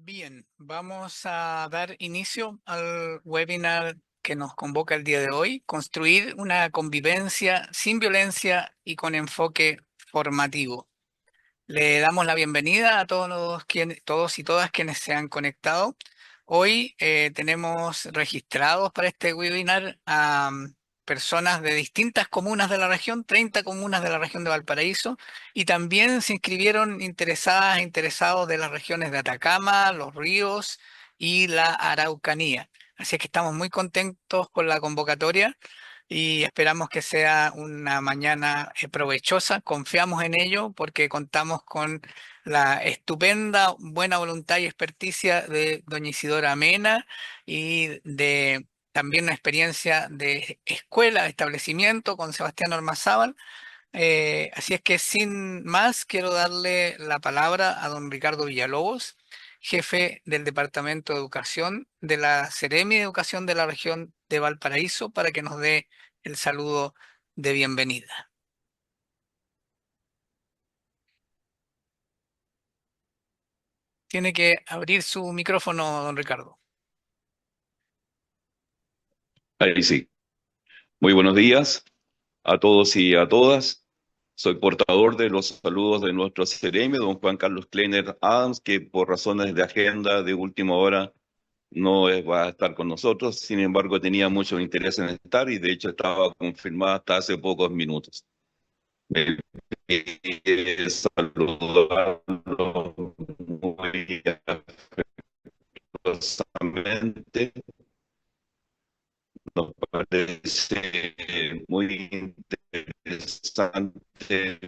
Bien, vamos a dar inicio al webinar que nos convoca el día de hoy, construir una convivencia sin violencia y con enfoque formativo. Le damos la bienvenida a todos y todas quienes se han conectado. Hoy tenemos registrados para este webinar a personas de distintas comunas de la región, 30 comunas de la región de Valparaíso, y también se inscribieron interesadas e interesados de las regiones de Atacama, Los Ríos y la Araucanía. Así es que estamos muy contentos con la convocatoria y esperamos que sea una mañana provechosa. Confiamos en ello porque contamos con la estupenda buena voluntad y experticia de doña Isidora Mena y de también una experiencia de escuela, de establecimiento con Sebastián Ormazábal. Así es que sin más, quiero darle la palabra a don Ricardo Villalobos, jefe del Departamento de Educación de la Seremi de Educación de la región de Valparaíso, para que nos dé el saludo de bienvenida. Tiene que abrir su micrófono, don Ricardo. Ahí sí. Muy buenos días a todos y a todas. Soy portador de los saludos de nuestro CRM, don Juan Carlos Kleiner Adams, que por razones de agenda de última hora no va a estar con nosotros. Sin embargo, tenía mucho interés en estar y de hecho estaba confirmada hasta hace pocos minutos. Me pide saludarlo muy afectuosamente. Nos parece muy interesante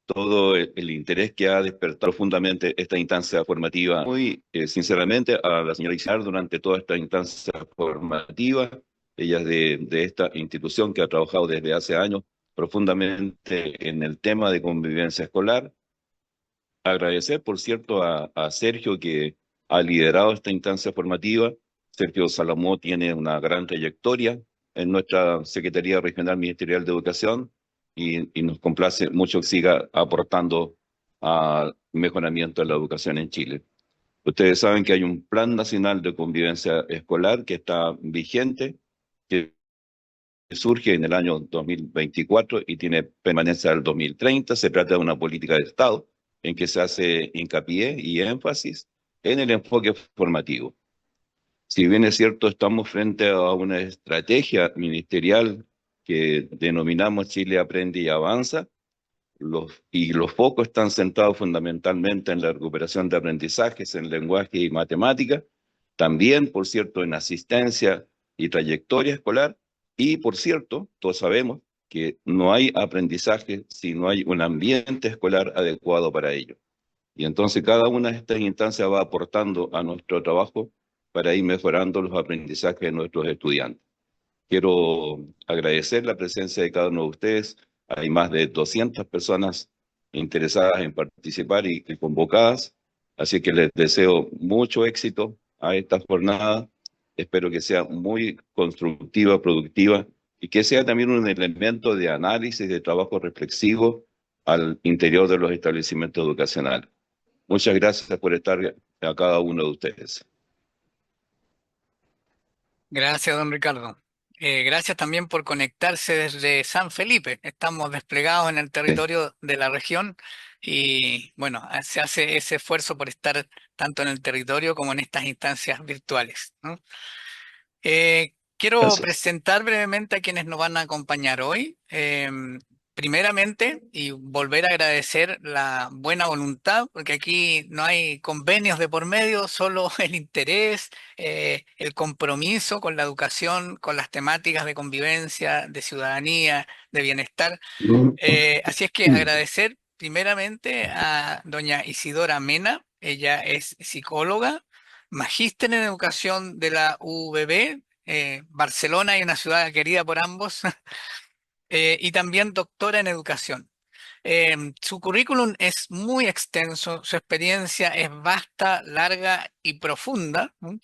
todo el interés que ha despertado profundamente esta instancia formativa. Muy sinceramente a la señora Isar durante toda esta instancia formativa, ella es de esta institución que ha trabajado desde hace años profundamente en el tema de convivencia escolar. Agradecer, por cierto, a Sergio que ha liderado esta instancia formativa. Sergio Salamó tiene una gran trayectoria en nuestra Secretaría Regional Ministerial de Educación y nos complace mucho que siga aportando al mejoramiento de la educación en Chile. Ustedes saben que hay un Plan Nacional de Convivencia Escolar que está vigente, que surge en el año 2024 y tiene permanencia al 2030. Se trata de una política de Estado en que se hace hincapié y énfasis en el enfoque formativo. Si bien es cierto, estamos frente a una estrategia ministerial que denominamos Chile Aprende y Avanza, los focos están centrados fundamentalmente en la recuperación de aprendizajes en lenguaje y matemática, también, por cierto, en asistencia y trayectoria escolar, y, por cierto, todos sabemos que no hay aprendizaje si no hay un ambiente escolar adecuado para ello. Y entonces cada una de estas instancias va aportando a nuestro trabajo para ir mejorando los aprendizajes de nuestros estudiantes. Quiero agradecer la presencia de cada uno de ustedes. Hay más de 200 personas interesadas en participar y convocadas, así que les deseo mucho éxito a esta jornada. Espero que sea muy constructiva, productiva y que sea también un elemento de análisis, de trabajo reflexivo al interior de los establecimientos educacionales. Muchas gracias por estar a cada uno de ustedes. Gracias, don Ricardo. Gracias también por conectarse desde San Felipe. Estamos desplegados en el territorio de la región y bueno, se hace ese esfuerzo por estar tanto en el territorio como en estas instancias virtuales, ¿no? Quiero Gracias. presentar brevemente a quienes nos van a acompañar hoy. Primeramente, y volver a agradecer la buena voluntad, porque aquí no hay convenios de por medio, solo el interés, el compromiso con la educación, con las temáticas de convivencia, de ciudadanía, de bienestar. Así es que agradecer primeramente a doña Isidora Mena. Ella es psicóloga, magíster en educación de la UBB, Barcelona, y una ciudad querida por ambos, y también doctora en educación. Su currículum es muy extenso, su experiencia es vasta, larga y profunda, ¿no?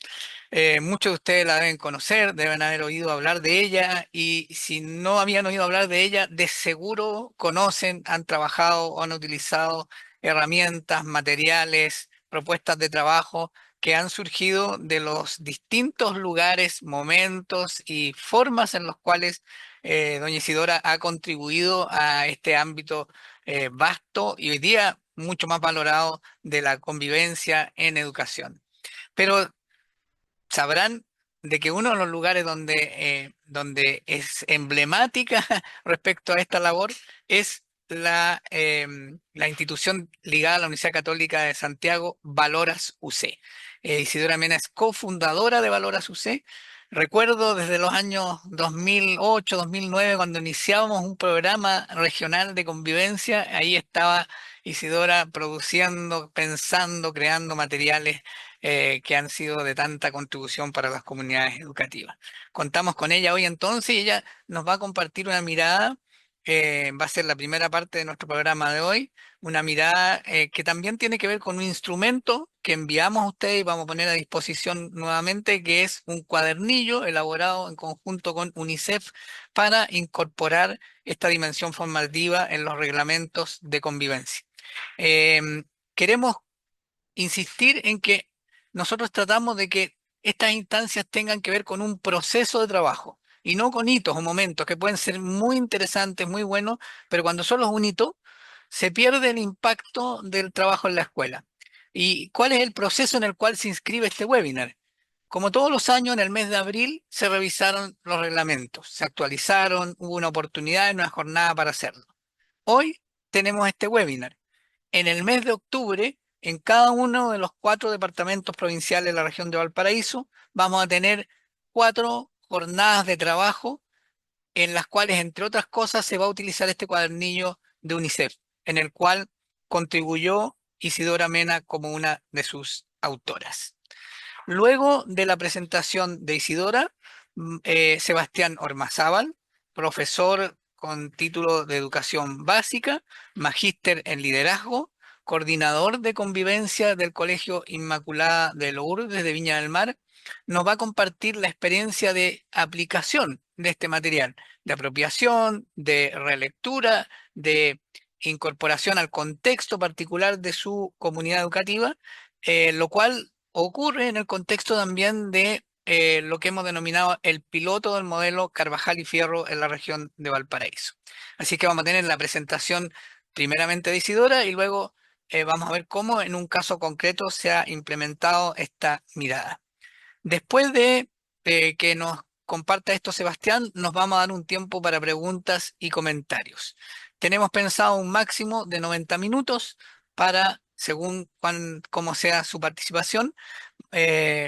Muchos de ustedes la deben conocer, deben haber oído hablar de ella, y si no habían oído hablar de ella, de seguro conocen, han trabajado o han utilizado herramientas, materiales, propuestas de trabajo que han surgido de los distintos lugares, momentos y formas en los cuales doña Isidora ha contribuido a este ámbito vasto y hoy día mucho más valorado de la convivencia en educación. Pero sabrán de que uno de los lugares donde es emblemática respecto a esta labor es la institución ligada a la Universidad Católica de Santiago, Valoras UC. Isidora Mena es cofundadora de Valoras UC. Recuerdo desde los años 2008, 2009, cuando iniciábamos un programa regional de convivencia, ahí estaba Isidora produciendo, pensando, creando materiales que han sido de tanta contribución para las comunidades educativas. Contamos con ella hoy entonces y ella nos va a compartir una mirada, va a ser la primera parte de nuestro programa de hoy, una mirada que también tiene que ver con un instrumento que enviamos a ustedes y vamos a poner a disposición nuevamente, que es un cuadernillo elaborado en conjunto con UNICEF para incorporar esta dimensión formativa en los reglamentos de convivencia. Queremos insistir en que nosotros tratamos de que estas instancias tengan que ver con un proceso de trabajo y no con hitos o momentos que pueden ser muy interesantes, muy buenos, pero cuando solo es un hito, se pierde el impacto del trabajo en la escuela. ¿Y cuál es el proceso en el cual se inscribe este webinar? Como todos los años, en el mes de abril se revisaron los reglamentos, se actualizaron, hubo una oportunidad en una jornada para hacerlo. Hoy tenemos este webinar. En el mes de octubre, en cada uno de los 4 departamentos provinciales de la región de Valparaíso, vamos a tener 4 jornadas de trabajo en las cuales, entre otras cosas, se va a utilizar este cuadernillo de UNICEF, en el cual contribuyó Isidora Mena como una de sus autoras. Luego de la presentación de Isidora, Sebastián Ormazábal, profesor con título de educación básica, magíster en liderazgo, coordinador de convivencia del Colegio Inmaculada de Lourdes de Viña del Mar, nos va a compartir la experiencia de aplicación de este material, de apropiación, de relectura, de incorporación al contexto particular de su comunidad educativa, lo cual ocurre en el contexto también de lo que hemos denominado el piloto del modelo Carvajal y Fierro en la región de Valparaíso. Así que vamos a tener la presentación primeramente de Isidora y luego vamos a ver cómo en un caso concreto se ha implementado esta mirada. Después de que nos comparta esto Sebastián, nos vamos a dar un tiempo para preguntas y comentarios. Tenemos pensado un máximo de 90 minutos para, según cómo sea su participación,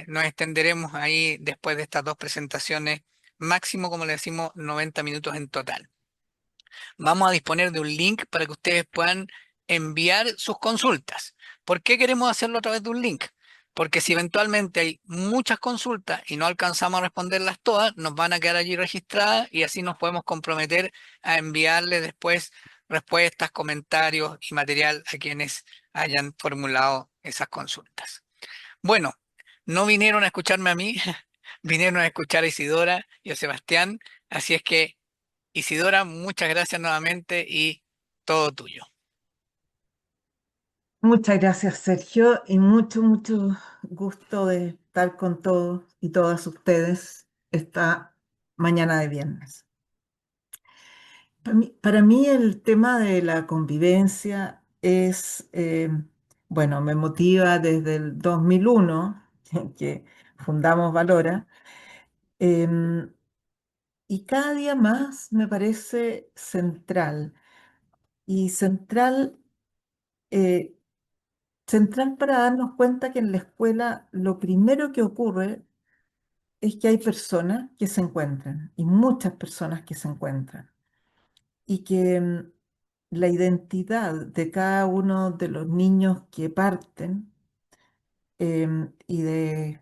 nos extenderemos ahí después de estas 2 presentaciones, máximo, como le decimos, 90 minutos en total. Vamos a disponer de un link para que ustedes puedan enviar sus consultas. ¿Por qué queremos hacerlo a través de un link? Porque si eventualmente hay muchas consultas y no alcanzamos a responderlas todas, nos van a quedar allí registradas y así nos podemos comprometer a enviarle después respuestas, comentarios y material a quienes hayan formulado esas consultas. Bueno, no vinieron a escucharme a mí, vinieron a escuchar a Isidora y a Sebastián, así es que Isidora, muchas gracias nuevamente y todo tuyo. Muchas gracias, Sergio, y mucho, mucho gusto de estar con todos y todas ustedes esta mañana de viernes. Para mí el tema de la convivencia es, bueno, me motiva desde el 2001, que fundamos Valora, em, y cada día más me parece central, y eh, central para darnos cuenta que en la escuela lo primero que ocurre es que hay personas que se encuentran, y muchas personas que se encuentran, y que la identidad de cada uno de los niños que parten y de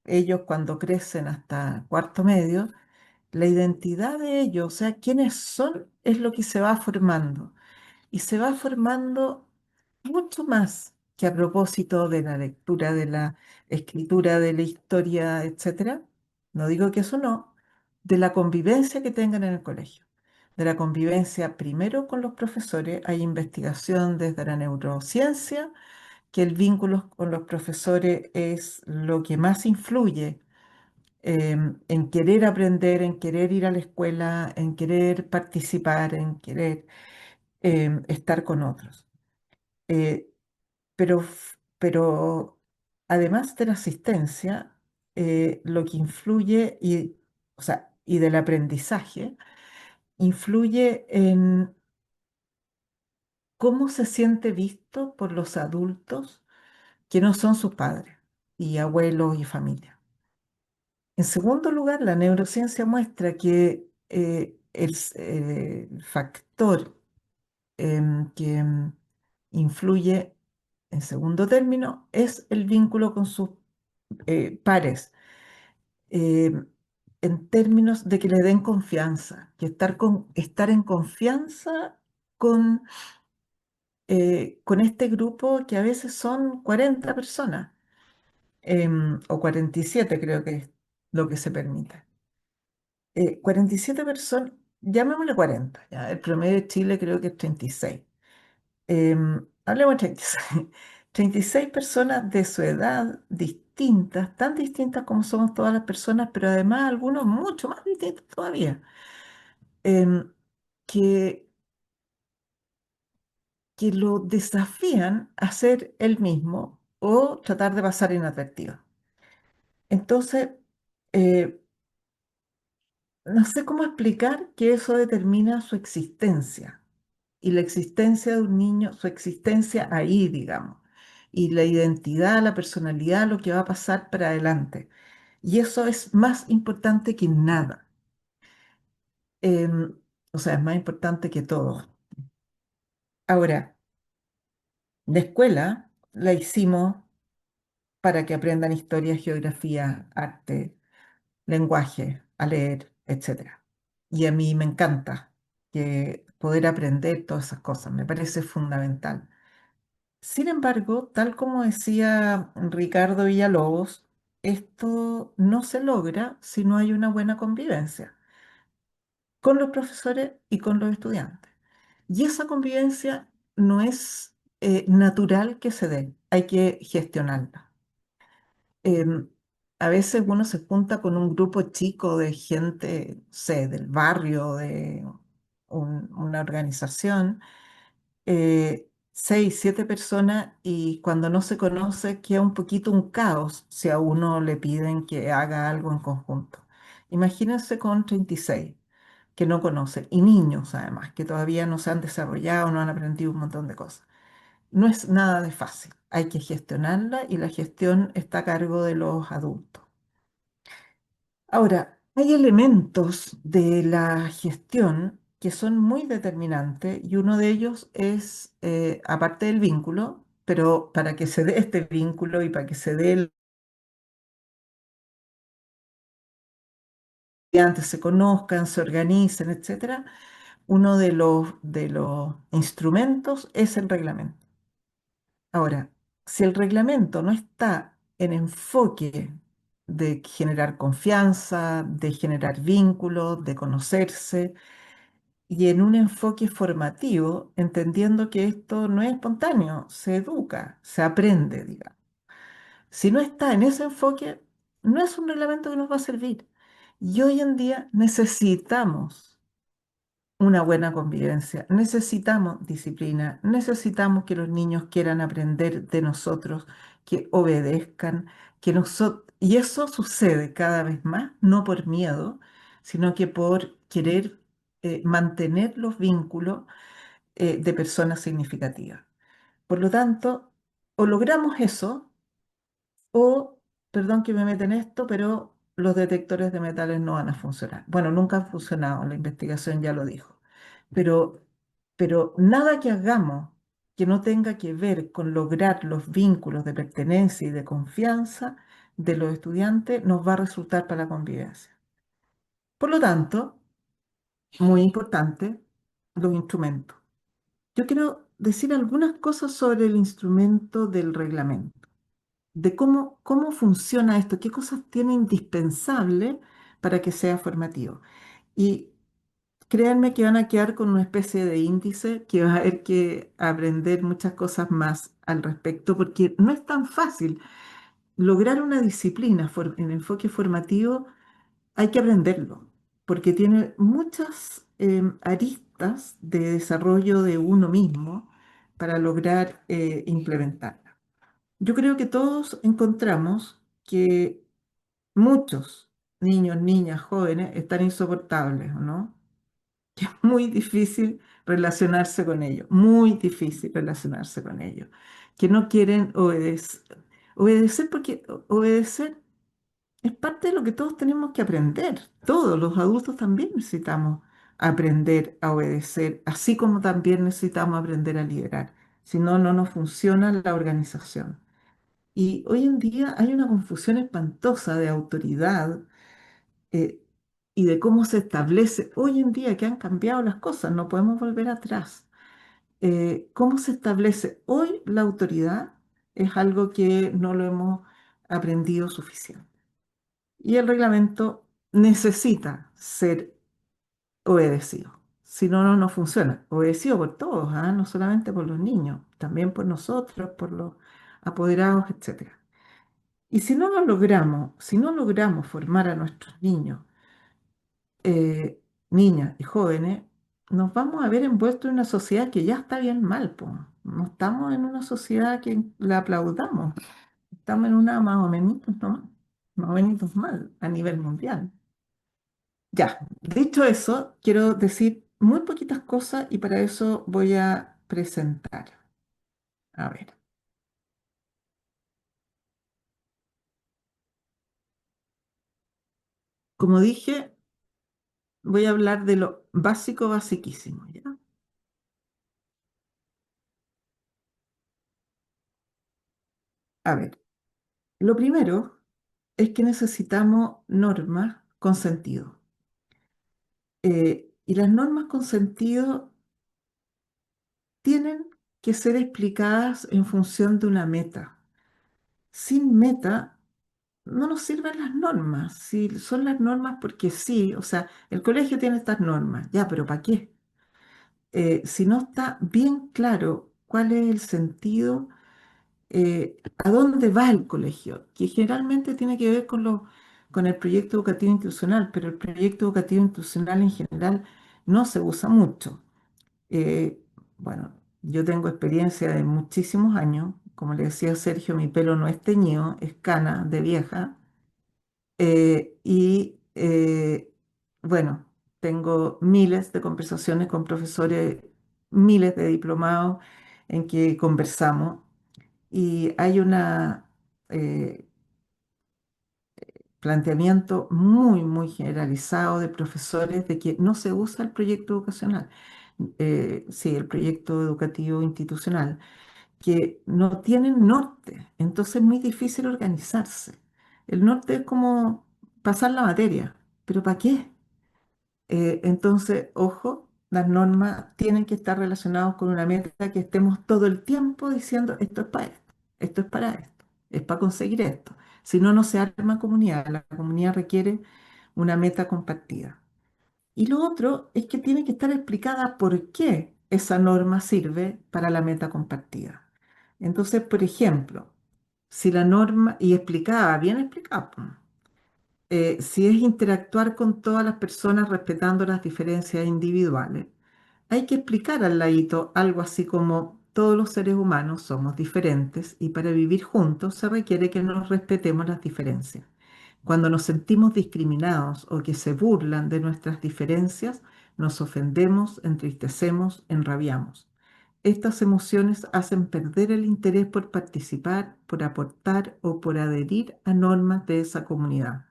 ellos cuando crecen hasta cuarto medio, la identidad de ellos, o sea, quiénes son, es lo que se va formando. Y se va formando mucho más que a propósito de la lectura, de la escritura, de la historia, etcétera. No digo que eso no, de la convivencia que tengan en el colegio. De la convivencia primero con los profesores, hay investigación desde la neurociencia que el vínculo con los profesores es lo que más influye en querer aprender, en querer ir a la escuela, en querer participar, en querer estar con otros. Eh, pero además de la asistencia, lo que influye o sea, y del aprendizaje, influye en cómo se siente visto por los adultos que no son sus padres y abuelos y familia. En segundo lugar, la neurociencia muestra que el factor que influye en segundo término es el vínculo con sus pares, em, en términos de que le den confianza, que estar en confianza con, con este grupo que a veces son 40 personas, o 47 creo que es lo que se permite. 47 personas, llamémosle 40, ya, el promedio de Chile creo que es 36. Hablemos de 36. 36 personas de su edad distintas, tan distintas como somos todas las personas, pero además algunos mucho más distintos todavía, em, que, que lo desafían a ser el mismo o tratar de pasar inadvertido. Entonces, eh, no sé cómo explicar que eso determina su existencia y la existencia de un niño, su existencia ahí, digamos, y la identidad, la personalidad, lo que va a pasar para adelante. Y eso es más importante que nada. Em, o sea, es más importante que todo. Ahora, la escuela la hicimos para que aprendan historia, geografía, arte, lenguaje, a leer, etcétera. Y a mí me encanta que poder aprender todas esas cosas, me parece fundamental. Sin embargo, tal como decía Ricardo Villalobos, esto no se logra si no hay una buena convivencia con los profesores y con los estudiantes. Y esa convivencia no es natural que se dé, hay que gestionarla. Em, a veces uno se junta con un grupo chico de gente, no sé, del barrio, de una organización, 6, 7 personas, y cuando no se conoce queda un poquito un caos si a uno le piden que haga algo en conjunto. Imagínense con 36 que no conocen, y niños además, que todavía no se han desarrollado, no han aprendido un montón de cosas. No es nada de fácil, hay que gestionarla y la gestión está a cargo de los adultos. Ahora, hay elementos de la gestión que son muy determinantes y uno de ellos es, aparte del vínculo, pero para que se dé este vínculo y para que se dé el antes se conozcan, se organicen, etcétera, uno de los instrumentos es el reglamento. Ahora, si el reglamento no está en enfoque de generar confianza, de generar vínculos, de conocerse, y en un enfoque formativo, entendiendo que esto no es espontáneo, se educa, se aprende, digamos. Si no está en ese enfoque, no es un reglamento que nos va a servir. Y hoy en día necesitamos una buena convivencia, necesitamos disciplina, necesitamos que los niños quieran aprender de nosotros, que obedezcan, y eso sucede cada vez más, no por miedo, sino que por querer mantener los vínculos de personas significativas. Por lo tanto, o logramos eso, o, perdón que me meta en esto, pero los detectores de metales no van a funcionar. Bueno, nunca han funcionado, la investigación ya lo dijo. Pero, pero nada que hagamos que no tenga que ver con lograr los vínculos de pertenencia y de confianza de los estudiantes nos va a resultar para la convivencia. Por lo tanto, muy importante, los instrumentos. Yo quiero decir algunas cosas sobre el instrumento del reglamento, de cómo funciona esto, qué cosas tiene indispensable para que sea formativo. Y créanme que van a quedar con una especie de índice que va a haber que aprender muchas cosas más al respecto, porque no es tan fácil. Lograr una disciplina en enfoque formativo hay que aprenderlo, porque tiene muchas aristas de desarrollo de uno mismo para lograr implementarla. Yo creo que todos encontramos que muchos niños, niñas, jóvenes están insoportables, ¿no? Que es muy difícil relacionarse con ellos, muy difícil relacionarse con ellos, que no quieren obedecer porque obedecer es parte de lo que todos tenemos que aprender. Todos los adultos también necesitamos aprender a obedecer, así como también necesitamos aprender a liderar. Si no, no nos funciona la organización. Y hoy en día hay una confusión espantosa de autoridad eh, y de cómo se establece. Hoy en día que han cambiado las cosas, no podemos volver atrás. ¿Cómo se establece hoy la autoridad? Es algo que no lo hemos aprendido suficiente. Y el reglamento necesita ser obedecido. Si no, no funciona. Obedecido por todos, ¿ah? No solamente por los niños, también por nosotros, por los apoderados, etcétera. Y si no lo logramos, si no logramos formar a nuestros niños, eh, niñas y jóvenes, nos vamos a ver envueltos en una sociedad que ya está bien mal, po. No estamos en una sociedad que la aplaudamos, estamos en una más o menos, ¿no? Más o menos mal a nivel mundial. Ya, dicho eso, quiero decir muy poquitas cosas y para eso voy a presentar. A ver, como dije, voy a hablar de lo básico, basiquísimo, ¿ya? A ver, lo primero es que necesitamos normas con sentido. Y las normas con sentido tienen que ser explicadas en función de una meta. Sin meta no nos sirven las normas. Si son las normas porque sí, o sea, el colegio tiene estas normas, ya, pero ¿para qué? Si no está bien claro cuál es el sentido, a dónde va el colegio, que generalmente tiene que ver con el proyecto educativo institucional, pero el proyecto educativo institucional en general no se usa mucho. Eh, bueno, yo tengo experiencia de muchísimos años, como le decía Sergio, mi pelo no es teñido, es cana de vieja. Bueno, tengo miles de conversaciones con profesores, miles de diplomados en que conversamos y hay un planteamiento muy, muy generalizado de profesores de que no se usa el proyecto educacional, sí, el proyecto educativo institucional, que no tienen norte, entonces es muy difícil organizarse. El norte es como pasar la materia, pero ¿para qué? Entonces, ojo, las normas tienen que estar relacionadas con una meta que estemos todo el tiempo diciendo esto es para esto, esto es para esto, es para conseguir esto. Si no, no se arma comunidad. La comunidad requiere una meta compartida. Y lo otro es que tiene que estar explicada por qué esa norma sirve para la meta compartida. Entonces, por ejemplo, si la norma, y explicada, bien explicada, po, si es interactuar con todas las personas respetando las diferencias individuales, hay que explicar al ladito algo así como todos los seres humanos somos diferentes y para vivir juntos se requiere que nos respetemos las diferencias. Cuando nos sentimos discriminados o que se burlan de nuestras diferencias, nos ofendemos, entristecemos, enrabiamos. Estas emociones hacen perder el interés por participar, por aportar o por adherir a normas de esa comunidad.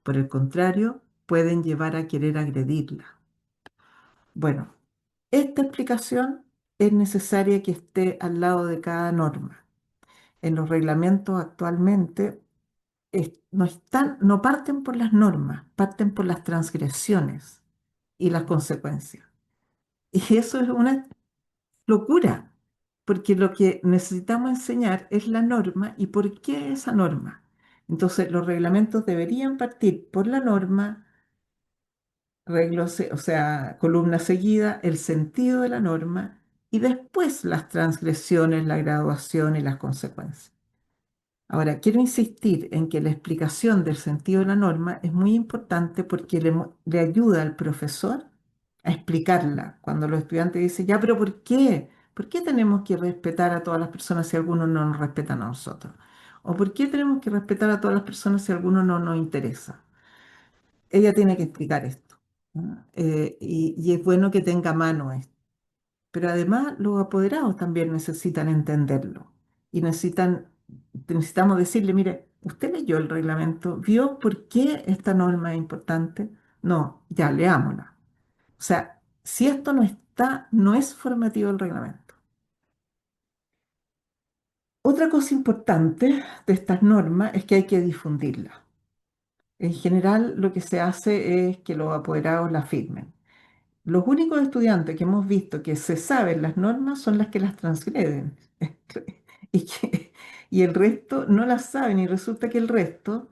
Por el contrario, pueden llevar a querer agredirla. Bueno, esta explicación es necesaria que esté al lado de cada norma. En los reglamentos actualmente no parten por las normas, parten por las transgresiones y las consecuencias. Y eso es una locura, porque lo que necesitamos enseñar es la norma y por qué esa norma. Entonces, los reglamentos deberían partir por la norma, o sea, columna seguida, el sentido de la norma y después las transgresiones, la graduación y las consecuencias. Ahora, quiero insistir en que la explicación del sentido de la norma es muy importante porque le ayuda al profesor a explicarla. Cuando los estudiantes dicen, ya, pero ¿por qué? ¿Por qué tenemos que respetar a todas las personas si algunos no nos respetan a nosotros? ¿O por qué tenemos que respetar a todas las personas si alguno no nos interesa? Ella tiene que explicar esto, ¿no? Y es bueno que tenga a mano esto. Pero además los apoderados también necesitan entenderlo y necesitamos decirle, mire, usted leyó el reglamento, vio por qué esta norma es importante. No, ya leámosla. O sea, si esto no está, no es formativo el reglamento. Otra cosa importante de estas normas es que hay que difundirlas. En general, lo que se hace es que los apoderados la firmen. Los únicos estudiantes que hemos visto que se saben las normas son las que las transgreden. Y, y el resto no las saben y resulta que el resto,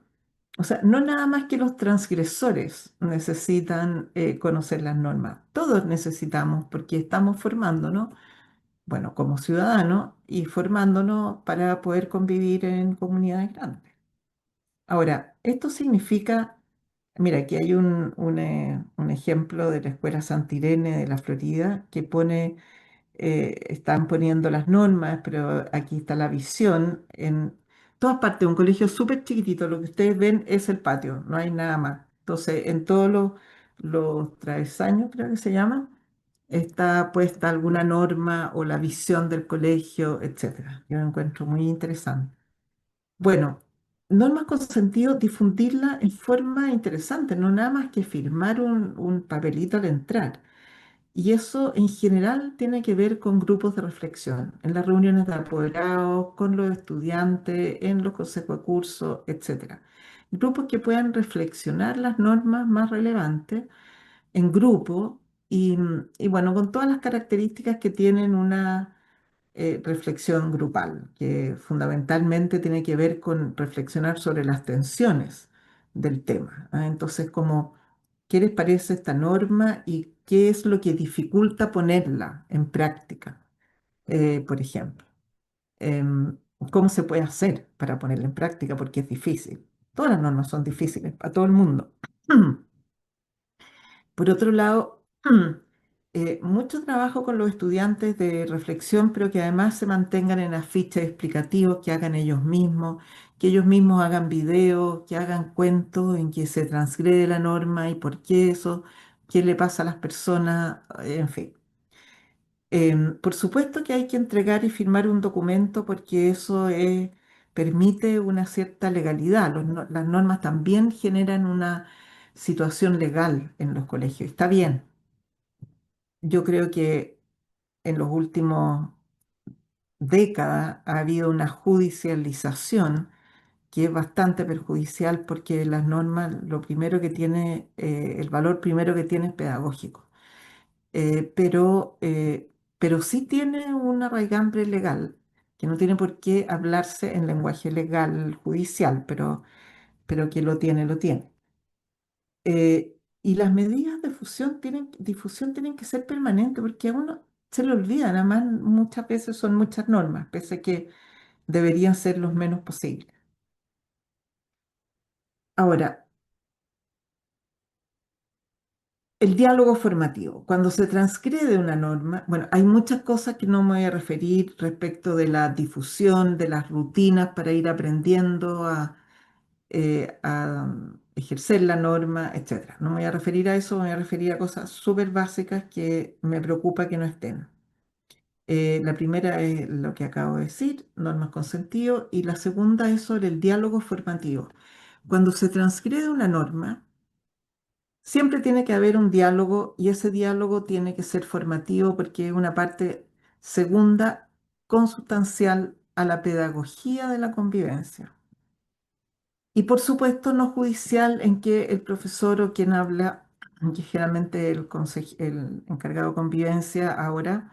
o sea, no nada más que los transgresores necesitan conocer las normas. Todos necesitamos porque estamos formándonos, bueno, como ciudadanos y formándonos para poder convivir en comunidades grandes. Ahora, esto significa, mira, aquí hay un ejemplo de la Escuela Santirene de la Florida que pone, están poniendo las normas, pero aquí está la visión en todas partes, un colegio súper chiquitito, lo que ustedes ven es el patio, no hay nada más. Entonces, en todos los travesaños, creo que se llama, está puesta alguna norma o la visión del colegio, etcétera. Yo lo encuentro muy interesante. Bueno, normas con sentido, difundirla en forma interesante, no nada más que firmar un papelito al entrar. Y eso en general tiene que ver con grupos de reflexión, en las reuniones de apoderados, con los estudiantes, en los consejos de curso, etcétera. Grupos que puedan reflexionar las normas más relevantes en grupo y bueno, con todas las características que tienen una reflexión grupal, que fundamentalmente tiene que ver con reflexionar sobre las tensiones del tema, ¿ah? Entonces, como, ¿qué les parece esta norma y qué es lo que dificulta ponerla en práctica? Por ejemplo, ¿cómo se puede hacer para ponerla en práctica? Porque es difícil. Todas las normas son difíciles para todo el mundo. Por otro lado, mucho trabajo con los estudiantes de reflexión, pero que además se mantengan en afiches explicativos, que hagan ellos mismos, que ellos mismos hagan videos, que hagan cuentos en que se transgrede la norma y por qué eso, qué le pasa a las personas, en fin. Por supuesto que hay que entregar y firmar un documento porque eso permite una cierta legalidad. Las normas también generan una situación legal en los colegios. Está bien. Yo creo que en los últimos décadas ha habido una judicialización que es bastante perjudicial porque las normas, lo primero que tiene, el valor primero que tiene es pedagógico. Eh, pero, eh, pero sí tiene una raigambre legal, que no tiene por qué hablarse en lenguaje legal judicial, pero que lo tiene, lo tiene. Y las medidas de difusión tienen que ser permanentes porque a uno se le olvidan, además muchas veces son muchas normas, pese a que deberían ser los menos posibles. Ahora, el diálogo formativo. Cuando se transgrede una norma, bueno, hay muchas cosas que no me voy a referir respecto de la difusión, de las rutinas para ir aprendiendo a ejercer la norma, etcétera. No me voy a referir a eso, me voy a referir a cosas súper básicas que me preocupa que no estén. La primera es lo que acabo de decir, normas con sentido, y la segunda es sobre el diálogo formativo. Cuando se transgrede una norma, siempre tiene que haber un diálogo y ese diálogo tiene que ser formativo porque es una parte segunda consustancial a la pedagogía de la convivencia. Y por supuesto no judicial en que el profesor o quien habla, que generalmente el encargado de convivencia ahora,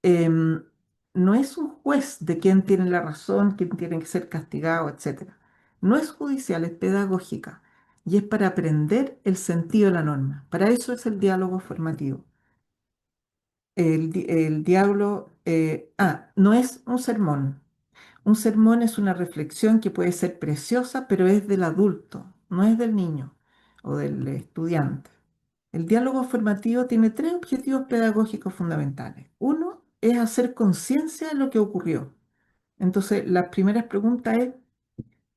em, no es un juez de quién tiene la razón, quién tiene que ser castigado, etcétera. No es judicial, es pedagógica. y es para aprender el sentido de la norma. Para eso es el diálogo formativo. El diálogo, no es un sermón. Un sermón es una reflexión que puede ser preciosa, pero es del adulto, no es del niño o del estudiante. El diálogo formativo tiene tres objetivos pedagógicos fundamentales. Uno es hacer conciencia de lo que ocurrió. Entonces, las primeras preguntas es,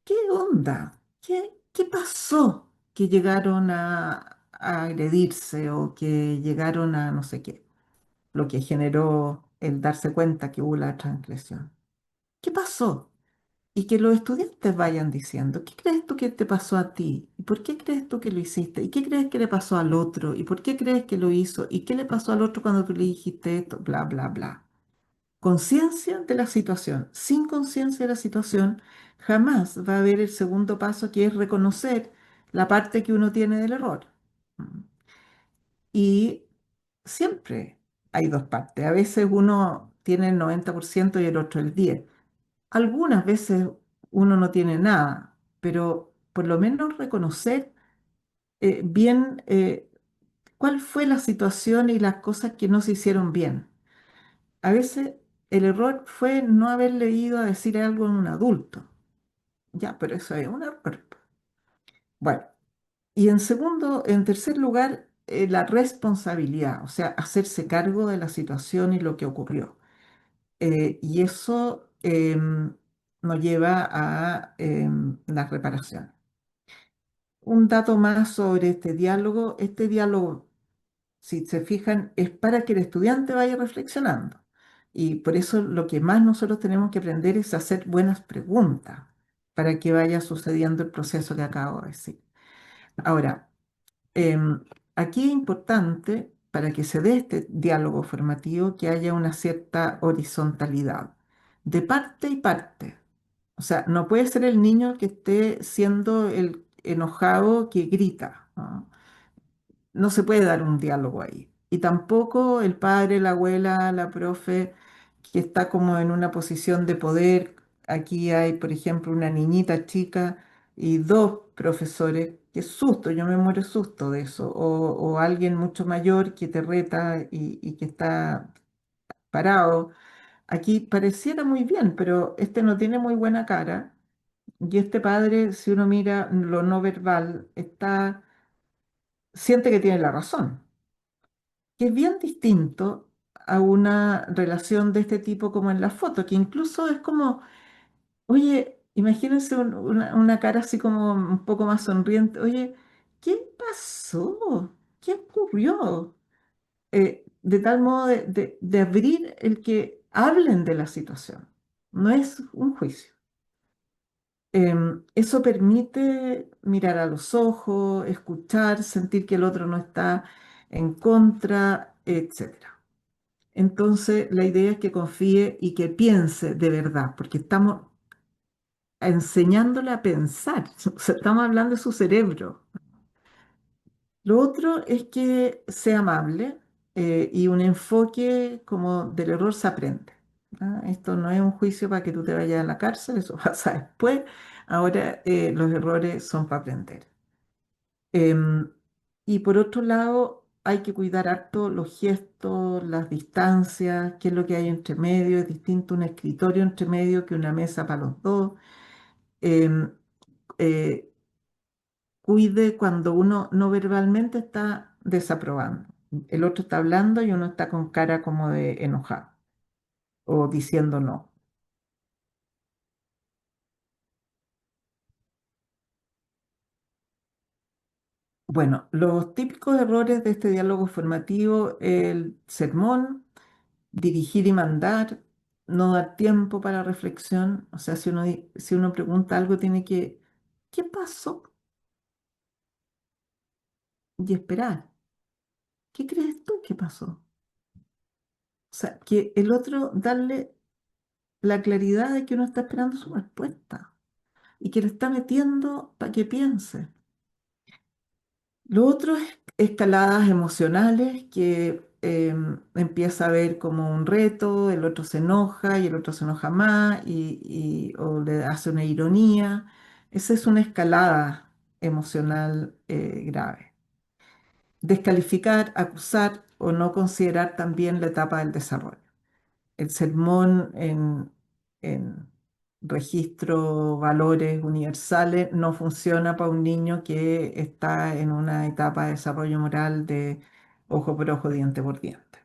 ¿qué onda? ¿Qué pasó que llegaron a agredirse o que llegaron a no sé qué? Lo que generó el darse cuenta que hubo la transgresión. ¿Qué pasó? Y que los estudiantes vayan diciendo, ¿qué crees tú que te pasó a ti? ¿Y por qué crees tú que lo hiciste? ¿Y qué crees que le pasó al otro? ¿Y por qué crees que lo hizo? ¿Y qué le pasó al otro cuando tú le dijiste esto? Bla, bla, bla. Conciencia de la situación. Sin conciencia de la situación, jamás va a haber el segundo paso, que es reconocer la parte que uno tiene del error. Mm. Y siempre hay dos partes. A veces uno tiene el 90% y el otro el 10%. Algunas veces uno no tiene nada, pero por lo menos reconocer bien cuál fue la situación y las cosas que no se hicieron bien. A veces el error fue no haber leído a decir algo en un adulto. Ya, pero eso es un error. Bueno, y en tercer lugar, la responsabilidad, o sea, hacerse cargo de la situación y lo que ocurrió. Y eso nos lleva a la reparación. Un dato más sobre este diálogo. Este diálogo, si se fijan, es para que el estudiante vaya reflexionando. Y por eso lo que más nosotros tenemos que aprender es hacer buenas preguntas para que vaya sucediendo el proceso que acabo de decir. Ahora, em, aquí es importante, para que se dé este diálogo formativo, que haya una cierta horizontalidad de parte y parte. O sea, no puede ser el niño que esté siendo el enojado que grita, ¿no? No se puede dar un diálogo ahí. Y tampoco el padre, la abuela, la profe, que está como en una posición de poder. Aquí hay, por ejemplo, una niñita chica y dos profesores. Qué susto, yo me muero de susto de eso. O alguien mucho mayor que te reta y que está parado. Aquí pareciera muy bien, pero este no tiene muy buena cara. Y este padre, si uno mira lo no verbal, siente que tiene la razón, que es bien distinto a una relación de este tipo como en la foto, que incluso es como, oye, imagínense una cara así como un poco más sonriente, oye, ¿qué pasó? ¿Qué ocurrió? De tal modo de abrir el que hablen de la situación. No es un juicio. Eso permite mirar a los ojos, escuchar, sentir que el otro no está en contra, etcétera. Entonces, la idea es que confíe y que piense de verdad, porque estamos enseñándole a pensar, o sea, estamos hablando de su cerebro. Lo otro es que sea amable y un enfoque como del error se aprende. ¿Ah? Esto no es un juicio para que tú te vayas a la cárcel, eso pasa después. Ahora los errores son para aprender. Em, y por otro lado, hay que cuidar harto los gestos, las distancias, qué es lo que hay entre medio. Es distinto un escritorio entre medio que una mesa para los dos. Em, eh, Cuide cuando uno no verbalmente está desaprobando. El otro está hablando y uno está con cara como de enojado o diciendo no. Bueno, los típicos errores de este diálogo formativo: el sermón, dirigir y mandar, no dar tiempo para reflexión. O sea, si uno pregunta algo, tiene que, ¿qué pasó? Y esperar. ¿Qué crees tú que pasó? O sea, que el otro darle la claridad de que uno está esperando su respuesta y que le está metiendo para que piense. Lo otro es escaladas emocionales que empieza a ver como un reto, el otro se enoja y el otro se enoja más o le hace una ironía. Esa es una escalada. emocional grave. Descalificar, acusar o no considerar también la etapa del desarrollo. El sermón en registro valores universales no funciona para un niño que está en una etapa de desarrollo moral de ojo por ojo, diente por diente.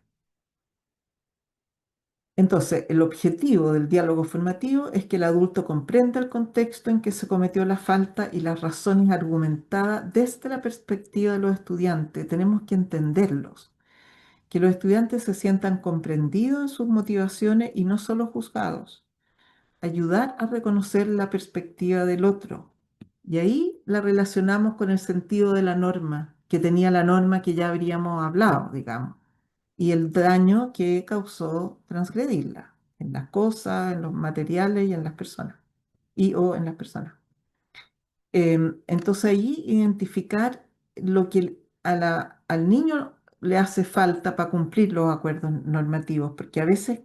Entonces, el objetivo del diálogo formativo es que el adulto comprenda el contexto en que se cometió la falta y las razones argumentadas desde la perspectiva de los estudiantes. Tenemos que entenderlos, que los estudiantes se sientan comprendidos en sus motivaciones y no solo juzgados. Ayudar a reconocer la perspectiva del otro. Y ahí la relacionamos con el sentido de la norma, que tenía la norma que ya habríamos hablado, digamos, y el daño que causó transgredirla en las cosas, en los materiales y en las personas, y o en las personas. Entonces ahí identificar lo que al niño le hace falta para cumplir los acuerdos normativos, porque a veces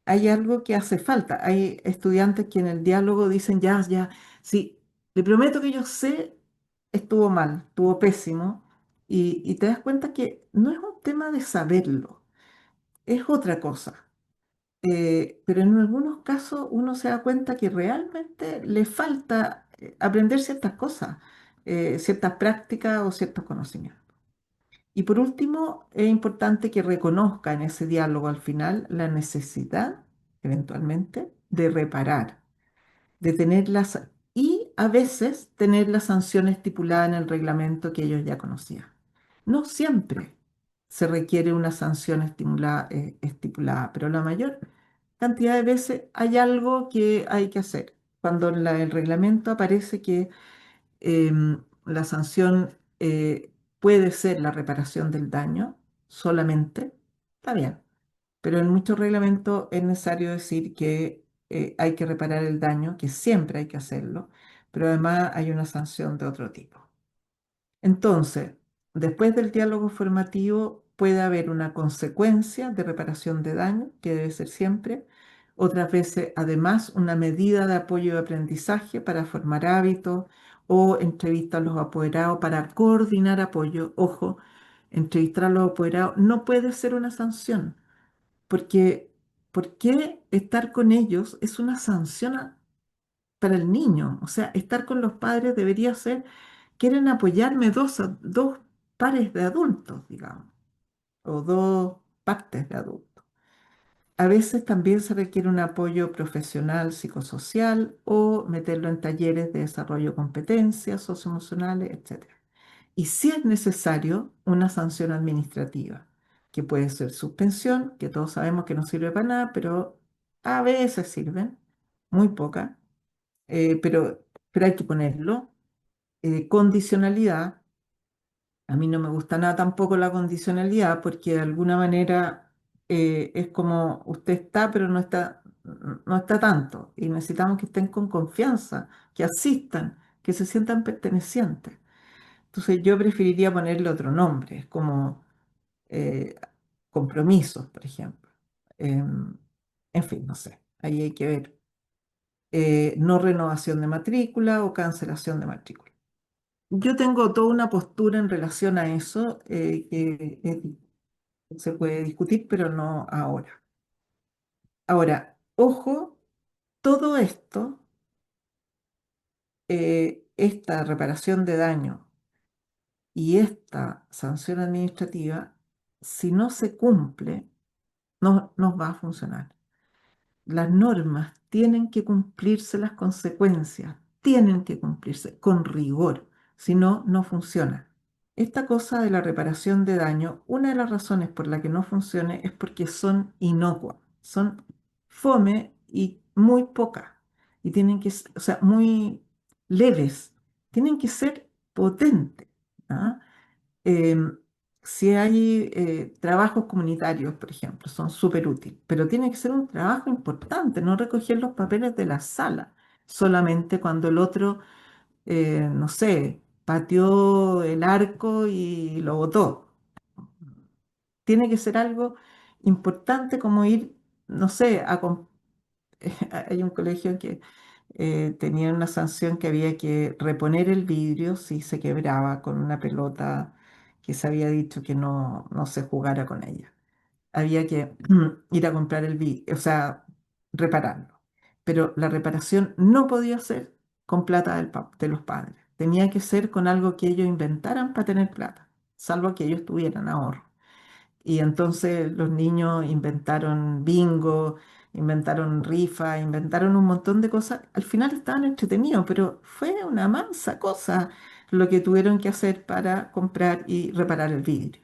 hay algo que hace falta. Hay estudiantes que en el diálogo dicen, ya, ya, sí, le prometo que yo sé, estuvo mal, estuvo pésimo, y te das cuenta que no es un tema de saberlo, es otra cosa. Pero en algunos casos uno se da cuenta que realmente le falta aprender ciertas cosas, ciertas prácticas o ciertos conocimientos. Y por último, es importante que reconozca en ese diálogo al final la necesidad, eventualmente, de reparar, de tenerlas y a veces tener la sanción estipulada en el reglamento que ellos ya conocían. No siempre se requiere una sanción estipulada, pero la mayor cantidad de veces hay algo que hay que hacer. Cuando en el reglamento aparece que la sanción puede ser la reparación del daño solamente, está bien, pero en muchos reglamentos es necesario decir que hay que reparar el daño, que siempre hay que hacerlo, pero además hay una sanción de otro tipo. Entonces, después del diálogo formativo puede haber una consecuencia de reparación de daño, que debe ser siempre. Otras veces, además, una medida de apoyo y aprendizaje para formar hábitos o entrevistas a los apoderados para coordinar apoyo. Ojo, entrevistar a los apoderados no puede ser una sanción, porque ¿por qué estar con ellos es una sanción para el niño? O sea, estar con los padres debería ser quieren apoyarme dos pares de adultos, digamos, o dos partes de adultos. A veces también se requiere un apoyo profesional psicosocial o meterlo en talleres de desarrollo de competencias socioemocionales, etcétera. Y si es necesario, una sanción administrativa, que puede ser suspensión, que todos sabemos que no sirve para nada, pero a veces sirven, muy poca, pero hay que ponerlo. Condicionalidad. A mí no me gusta nada tampoco la condicionalidad porque de alguna manera es como usted está, pero no está tanto. Y necesitamos que estén con confianza, que asistan, que se sientan pertenecientes. Entonces yo preferiría ponerle otro nombre, es como eh, compromisos, por ejemplo. En fin, no sé, ahí hay que ver. No renovación de matrícula o cancelación de matrícula. Yo tengo toda una postura en relación a eso se puede discutir, pero no ahora. Ahora, ojo, todo esto, esta reparación de daño y esta sanción administrativa, si no se cumple, no nos va a funcionar. Las normas tienen que cumplirse, las consecuencias tienen que cumplirse con rigor, si no, no funciona. Esta cosa de la reparación de daño, una de las razones por la que no funcione es porque son inocuas, son fome y muy pocas, y tienen que, o sea, muy leves, tienen que ser potentes. ¿Ah? Em, si hay trabajos comunitarios, por ejemplo, son súper útiles, pero tiene que ser un trabajo importante, no recoger los papeles de la sala, solamente cuando el otro, no sé, pateó el arco y lo botó. Tiene que ser algo importante como ir, no sé, hay un colegio que tenían una sanción que había que reponer el vidrio si se quebraba con una pelota que se había dicho que no se jugara con ella. Había que ir a comprar el vidrio, o sea, repararlo. Pero la reparación no podía ser con plata de los padres. Tenía que ser con algo que ellos inventaran para tener plata, salvo que ellos tuvieran ahorro. Y entonces los niños inventaron bingo, inventaron rifa, inventaron un montón de cosas. Al final estaban entretenidos, pero fue una mansa cosa lo que tuvieron que hacer para comprar y reparar el vidrio.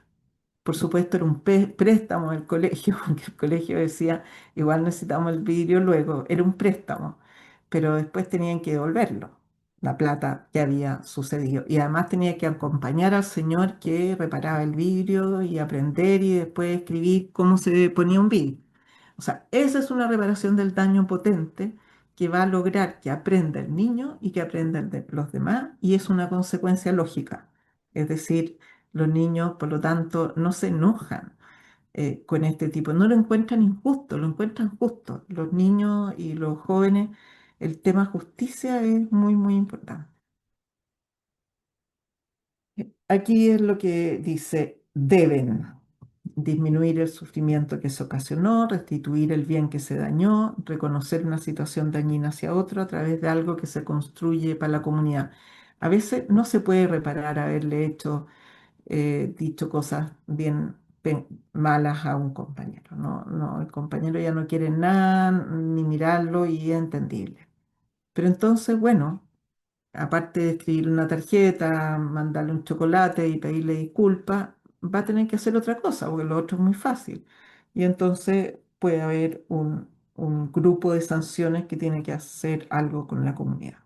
Por supuesto, era un préstamo del colegio, porque el colegio decía, igual necesitamos el vidrio luego, era un préstamo, pero después tenían que devolverlo, la plata que había sucedido. Y además tenía que acompañar al señor que reparaba el vidrio y aprender y después escribir cómo se ponía un vidrio. O sea, esa es una reparación del daño potente que va a lograr que aprenda el niño y que aprendan los demás, y es una consecuencia lógica. Es decir, los niños, por lo tanto, no se enojan con este tipo, no lo encuentran injusto, lo encuentran justo. Los niños y los jóvenes, el tema justicia es muy, muy importante. Aquí es lo que dice, deben disminuir el sufrimiento que se ocasionó, restituir el bien que se dañó, reconocer una situación dañina hacia otro a través de algo que se construye para la comunidad. A veces no se puede reparar haberle hecho dicho cosas bien malas a un compañero. No, no, el compañero ya no quiere nada, ni mirarlo y es entendible. Pero entonces, bueno, aparte de escribirle una tarjeta, mandarle un chocolate y pedirle disculpas, va a tener que hacer otra cosa, porque lo otro es muy fácil. Y entonces puede haber un grupo de sanciones que tiene que hacer algo con la comunidad.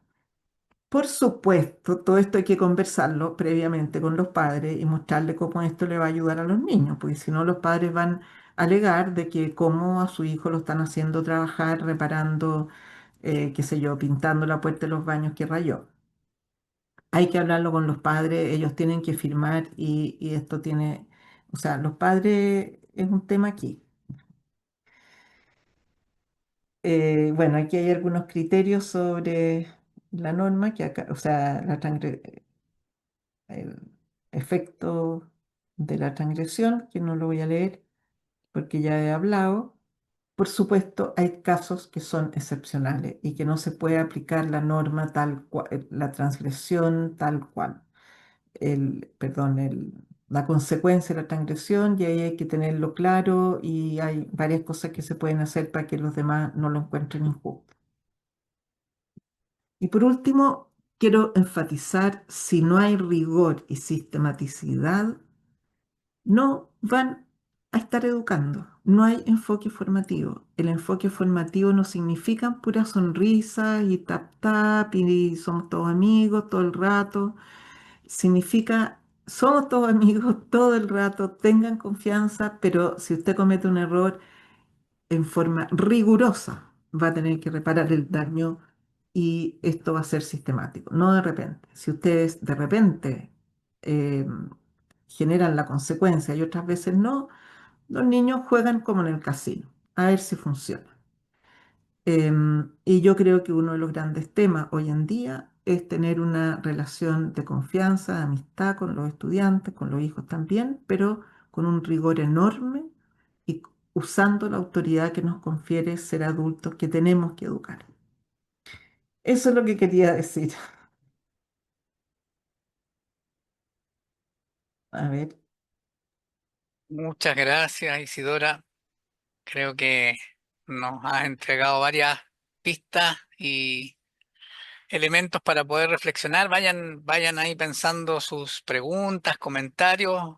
Por supuesto, todo esto hay que conversarlo previamente con los padres y mostrarle cómo esto le va a ayudar a los niños, porque si no los padres van a alegar de que cómo a su hijo lo están haciendo trabajar reparando, qué sé yo, pintando la puerta de los baños que rayó. Hay que hablarlo con los padres, ellos tienen que firmar y esto tiene, o sea, los padres es un tema aquí. Bueno, aquí hay algunos criterios sobre la norma que acá, o sea, el efecto de la transgresión, que no lo voy a leer porque ya he hablado. Por supuesto, hay casos que son excepcionales y que no se puede aplicar la norma tal cual, la transgresión tal cual, perdón, la consecuencia de la transgresión, y ahí hay que tenerlo claro y hay varias cosas que se pueden hacer para que los demás no lo encuentren injusto. Y por último, quiero enfatizar, si no hay rigor y sistematicidad, no van a estar educando. No hay enfoque formativo. El enfoque formativo no significa pura sonrisa y tap tap y somos todos amigos todo el rato. Significa somos todos amigos todo el rato, tengan confianza, pero si usted comete un error en forma rigurosa, va a tener que reparar el daño y esto va a ser sistemático, no de repente. Si ustedes de repente eh, generan la consecuencia y otras veces no, los niños juegan como en el casino, a ver si funciona. Y yo creo que uno de los grandes temas hoy en día es tener una relación de confianza, de amistad con los estudiantes, con los hijos también, pero con un rigor enorme y usando la autoridad que nos confiere ser adultos que tenemos que educar. Eso es lo que quería decir. A ver, Muchas gracias, Isidora. Creo que nos has entregado varias pistas y elementos para poder reflexionar. Vayan ahí pensando sus preguntas, comentarios.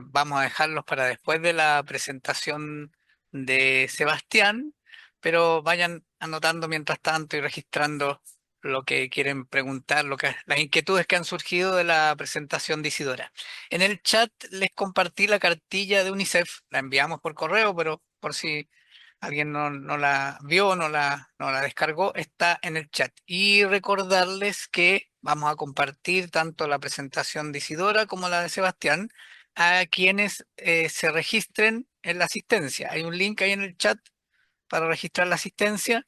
Vamos a dejarlos para después de la presentación de Sebastián, pero vayan anotando mientras tanto y registrando lo que quieren preguntar, las inquietudes que han surgido de la presentación de Isidora. En el chat les compartí la cartilla de UNICEF, la enviamos por correo, pero por si alguien no la vio, no la descargó, está en el chat. Y recordarles que vamos a compartir tanto la presentación de Isidora como la de Sebastián a quienes se registren en la asistencia. Hay un link ahí en el chat para registrar la asistencia.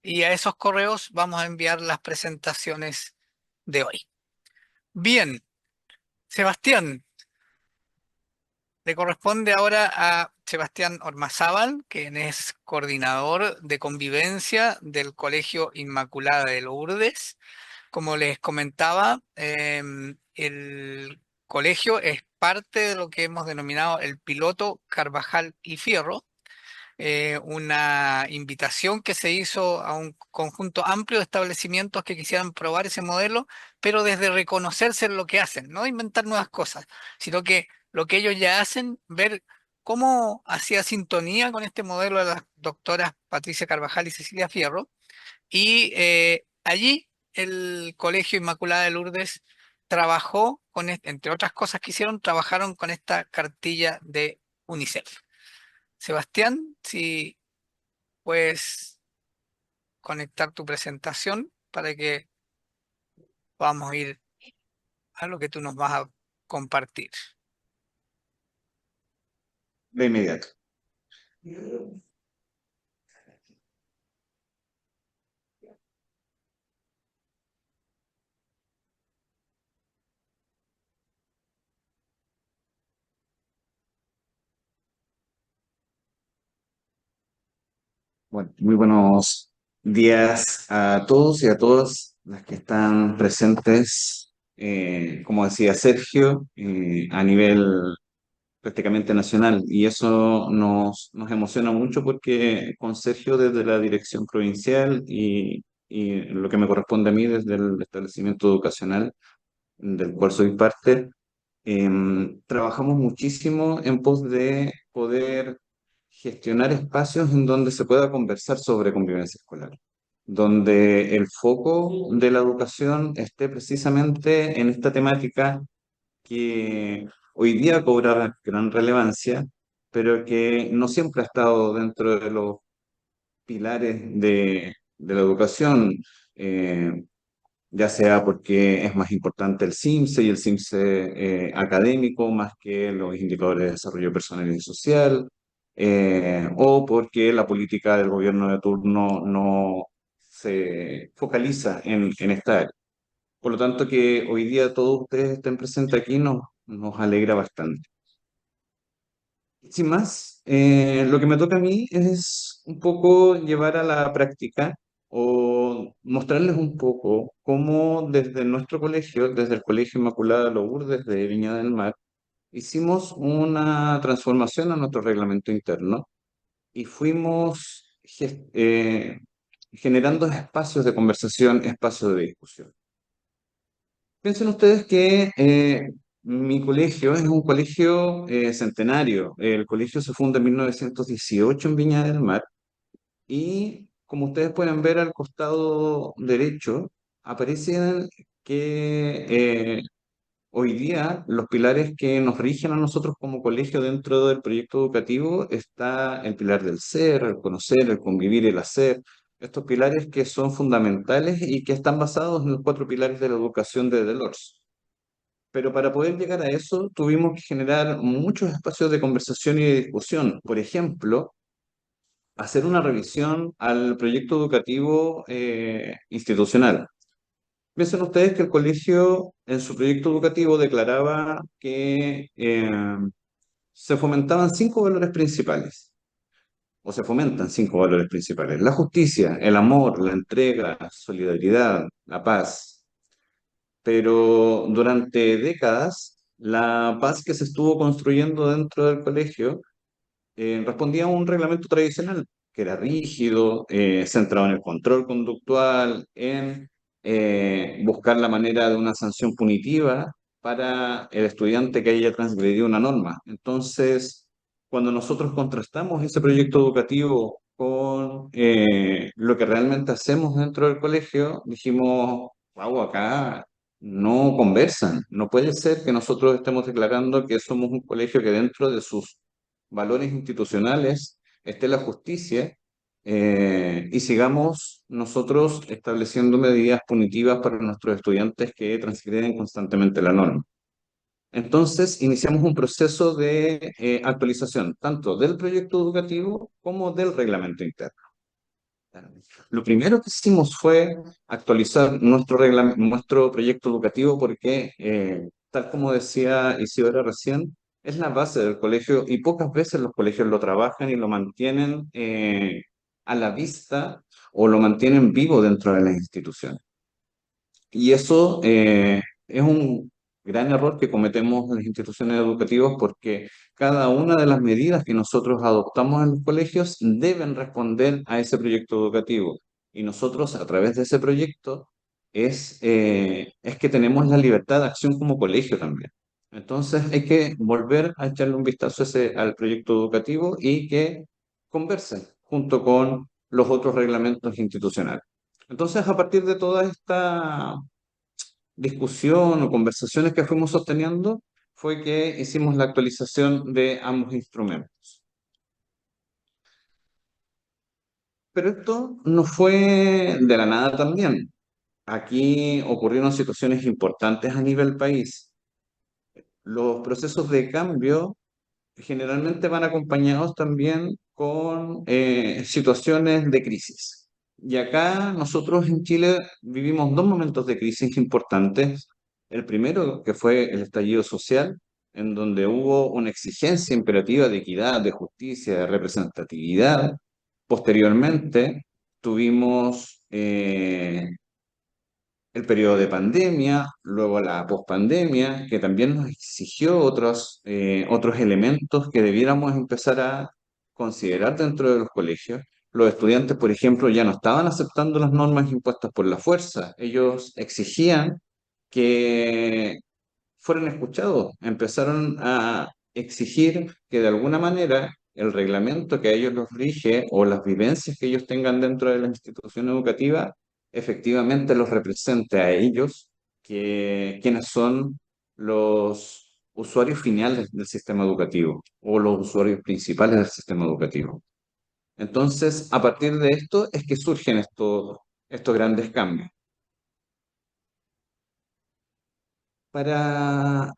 y a esos correos vamos a enviar las presentaciones de hoy. Bien, Sebastián, le corresponde ahora a Sebastián Ormazábal, quien es coordinador de convivencia del Colegio Inmaculada de Lourdes. Como les comentaba, el colegio es parte de lo que hemos denominado el piloto Carvajal y Fierro, una invitación que se hizo a un conjunto amplio de establecimientos que quisieran probar ese modelo, pero desde reconocerse en lo que hacen, no inventar nuevas cosas, sino que lo que ellos ya hacen, ver cómo hacía sintonía con este modelo de las doctoras Patricia Carvajal y Cecilia Fierro. Y allí el Colegio Inmaculada de Lourdes trabajó con, entre otras cosas que hicieron, trabajaron con esta cartilla de UNICEF. Sebastián, si puedes conectar tu presentación para que podamos ir a lo que tú nos vas a compartir. De inmediato. Bueno, muy buenos días a todos y a todas las que están presentes, como decía Sergio, a nivel prácticamente nacional. Y eso nos emociona mucho porque con Sergio desde la dirección provincial y lo que me corresponde a mí desde el establecimiento educacional del cual soy parte, trabajamos muchísimo en pos de poder gestionar espacios en donde se pueda conversar sobre convivencia escolar, donde el foco de la educación esté precisamente en esta temática que hoy día cobra gran relevancia, pero que no siempre ha estado dentro de los pilares de la educación. eh, ya sea porque es más importante el CIMSE y el CIMSE académico más que los indicadores de desarrollo personal y social, o porque la política del gobierno de turno no se focaliza en esta área. Por lo tanto, que hoy día todos ustedes estén presentes aquí nos alegra bastante. Sin más, lo que me toca a mí es un poco llevar a la práctica o mostrarles un poco cómo desde nuestro colegio, desde el Colegio Inmaculada Lourdes de Viña del Mar, hicimos una transformación a nuestro reglamento interno y fuimos generando espacios de conversación, espacios de discusión. Piensen ustedes que mi colegio es un colegio centenario. El colegio se funda en 1918 en Viña del Mar y como ustedes pueden ver al costado derecho, aparecen que hoy día los pilares que nos rigen a nosotros como colegio dentro del proyecto educativo está el pilar del ser, el conocer, el convivir, el hacer. Estos pilares que son fundamentales y que están basados en los cuatro pilares de la educación de Delors. Pero para poder llegar a eso, tuvimos que generar muchos espacios de conversación y de discusión. Por ejemplo, hacer una revisión al proyecto educativo institucional. Piensen ustedes que el colegio en su proyecto educativo declaraba que se fomentaban cinco valores principales, o se fomentan cinco valores principales: la justicia, el amor, la entrega, la solidaridad, la paz. Pero durante décadas, la paz que se estuvo construyendo dentro del colegio respondía a un reglamento tradicional, que era rígido, centrado en el control conductual, en buscar la manera de una sanción punitiva para el estudiante que haya transgredido una norma. Entonces, cuando nosotros contrastamos ese proyecto educativo con lo que realmente hacemos dentro del colegio, dijimos, wow, acá no conversan. No puede ser que nosotros estemos declarando que somos un colegio que dentro de sus valores institucionales esté la justicia y sigamos nosotros estableciendo medidas punitivas para nuestros estudiantes que transgreden constantemente la norma. Entonces, iniciamos un proceso de actualización tanto del proyecto educativo como del reglamento interno. Lo primero que hicimos fue actualizar nuestro proyecto educativo porque, tal como decía Isidora recién, es la base del colegio y pocas veces los colegios lo trabajan y lo mantienen a la vista o lo mantienen vivo dentro de las instituciones. Y eso es un gran error que cometemos en las instituciones educativas porque cada una de las medidas que nosotros adoptamos en los colegios deben responder a ese proyecto educativo. Y nosotros, a través de ese proyecto, es que tenemos la libertad de acción como colegio también. Entonces hay que volver a echarle un vistazo al proyecto educativo y que conversen junto con los otros reglamentos institucionales. Entonces, a partir de toda esta discusión o conversaciones que fuimos sosteniendo, fue que hicimos la actualización de ambos instrumentos. Pero esto no fue de la nada también. Aquí ocurrieron situaciones importantes a nivel país. Los procesos de cambio generalmente van acompañados también con situaciones de crisis. Y acá nosotros en Chile vivimos dos momentos de crisis importantes. El primero, que fue el estallido social, en donde hubo una exigencia imperativa de equidad, de justicia, de representatividad. Posteriormente, tuvimos el periodo de pandemia, luego la pospandemia, que también nos exigió otros elementos que debiéramos empezar a considerar dentro de los colegios. Los estudiantes, por ejemplo, ya no estaban aceptando las normas impuestas por la fuerza. Ellos exigían que fueron escuchados, empezaron a exigir que de alguna manera el reglamento que a ellos los rige o las vivencias que ellos tengan dentro de la institución educativa efectivamente los represente a ellos, quienes son los usuarios finales del sistema educativo o los usuarios principales del sistema educativo. Entonces, a partir de esto es que surgen estos grandes cambios. Para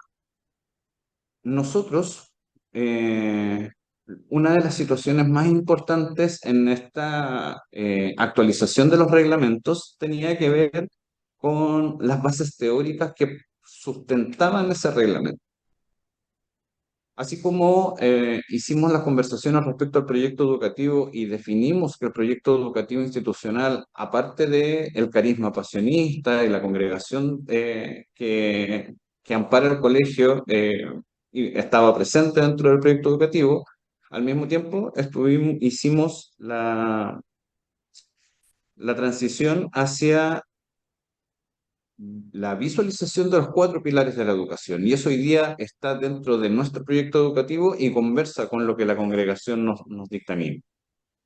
nosotros, una de las situaciones más importantes en esta actualización de los reglamentos tenía que ver con las bases teóricas que sustentaban ese reglamento. Así como hicimos las conversaciones respecto al proyecto educativo y definimos que el proyecto educativo institucional, aparte del carisma pasionista y la congregación que ampara el colegio, estaba presente dentro del proyecto educativo, al mismo tiempo hicimos la transición hacia la visualización de los cuatro pilares de la educación. Y eso hoy día está dentro de nuestro proyecto educativo y conversa con lo que la congregación nos dictamina.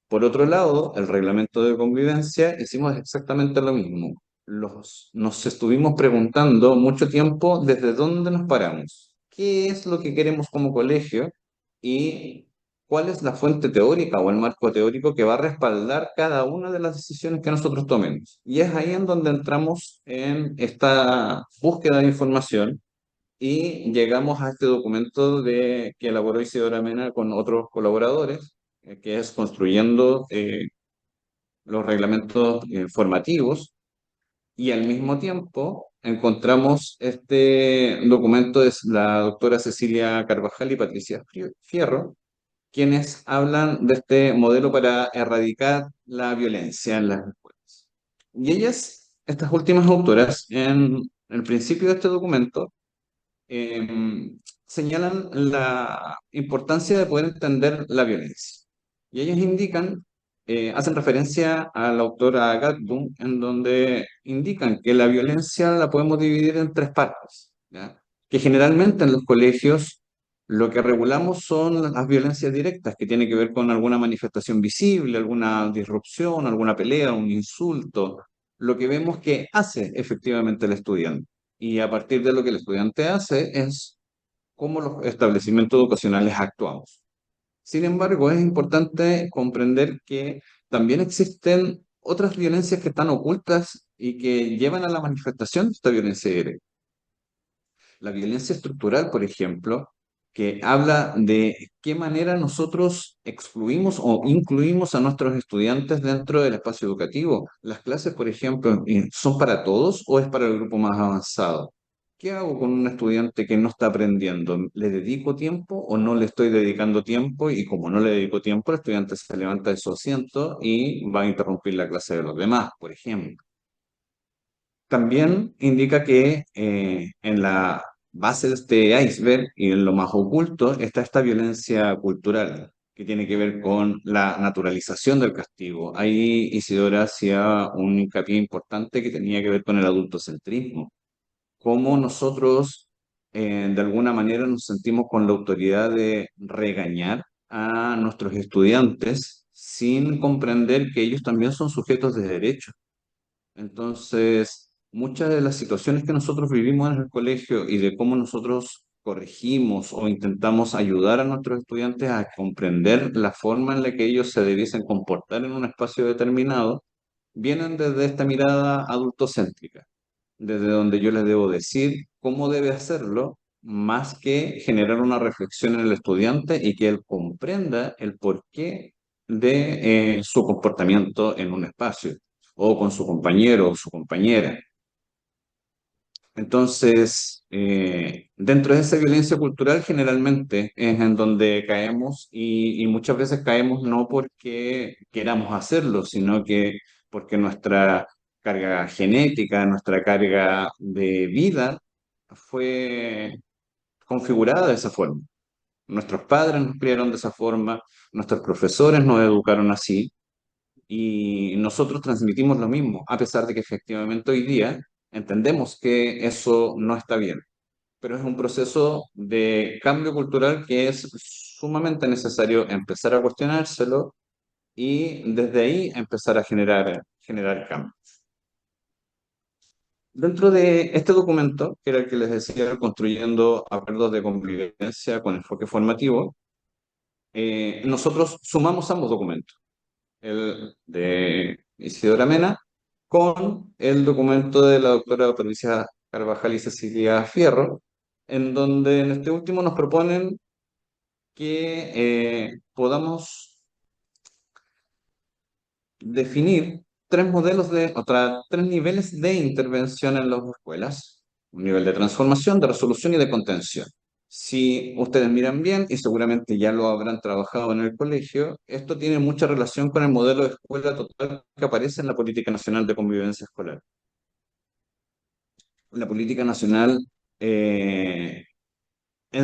Por otro lado, el reglamento de convivencia, hicimos exactamente lo mismo. Nos estuvimos preguntando mucho tiempo desde dónde nos paramos, qué es lo que queremos como colegio y cuál es la fuente teórica o el marco teórico que va a respaldar cada una de las decisiones que nosotros tomemos. Y es ahí en donde entramos en esta búsqueda de información y llegamos a este documento que elaboró Isidora Mena con otros colaboradores, que es construyendo los reglamentos formativos, y al mismo tiempo encontramos este documento de la doctora Cecilia Carvajal y Patricia Fierro, quienes hablan de este modelo para erradicar la violencia en las escuelas. Y ellas, estas últimas autoras, en el principio de este documento, señalan la importancia de poder entender la violencia. Y ellos hacen referencia a la autora Gattum, en donde indican que la violencia la podemos dividir en tres partes, ¿ya? Que generalmente en los colegios lo que regulamos son las violencias directas, que tiene que ver con alguna manifestación visible, alguna disrupción, alguna pelea, un insulto, lo que vemos que hace efectivamente el estudiante. Y a partir de lo que el estudiante hace es cómo los establecimientos educacionales actuamos. Sin embargo, es importante comprender que también existen otras violencias que están ocultas y que llevan a la manifestación de esta violencia directa. La violencia estructural, por ejemplo, que habla de qué manera nosotros excluimos o incluimos a nuestros estudiantes dentro del espacio educativo. Las clases, por ejemplo, ¿son para todos o es para el grupo más avanzado? ¿Qué hago con un estudiante que no está aprendiendo? ¿Le dedico tiempo o no le estoy dedicando tiempo? Y como no le dedico tiempo, el estudiante se levanta de su asiento y va a interrumpir la clase de los demás, por ejemplo. También indica que en la base de este iceberg y en lo más oculto está esta violencia cultural que tiene que ver con la naturalización del castigo. Ahí Isidora hacía un hincapié importante que tenía que ver con el adultocentrismo, cómo nosotros de alguna manera nos sentimos con la autoridad de regañar a nuestros estudiantes sin comprender que ellos también son sujetos de derecho. Entonces, muchas de las situaciones que nosotros vivimos en el colegio y de cómo nosotros corregimos o intentamos ayudar a nuestros estudiantes a comprender la forma en la que ellos se debiesen comportar en un espacio determinado, vienen desde esta mirada adultocéntrica, desde donde yo les debo decir cómo debe hacerlo, más que generar una reflexión en el estudiante y que él comprenda el porqué de su comportamiento en un espacio o con su compañero o su compañera. Entonces, dentro de esa violencia cultural generalmente es en donde caemos y muchas veces caemos no porque queramos hacerlo, sino que porque nuestra carga genética, nuestra carga de vida fue configurada de esa forma. Nuestros padres nos criaron de esa forma, nuestros profesores nos educaron así y nosotros transmitimos lo mismo, a pesar de que efectivamente hoy día entendemos que eso no está bien, pero es un proceso de cambio cultural que es sumamente necesario empezar a cuestionárselo y desde ahí empezar a generar cambio. Dentro de este documento, que era el que les decía, construyendo acuerdos de convivencia con enfoque formativo, nosotros sumamos ambos documentos, el de Isidora Mena con el documento de la doctora Patricia Carvajal y Cecilia Fierro, en donde en este último nos proponen que podamos definir tres modelos tres niveles de intervención en las escuelas: un nivel de transformación, de resolución y de contención. Si ustedes miran bien, y seguramente ya lo habrán trabajado en el colegio, esto tiene mucha relación con el modelo de escuela total que aparece en la Política Nacional de Convivencia Escolar. La Política Nacional, en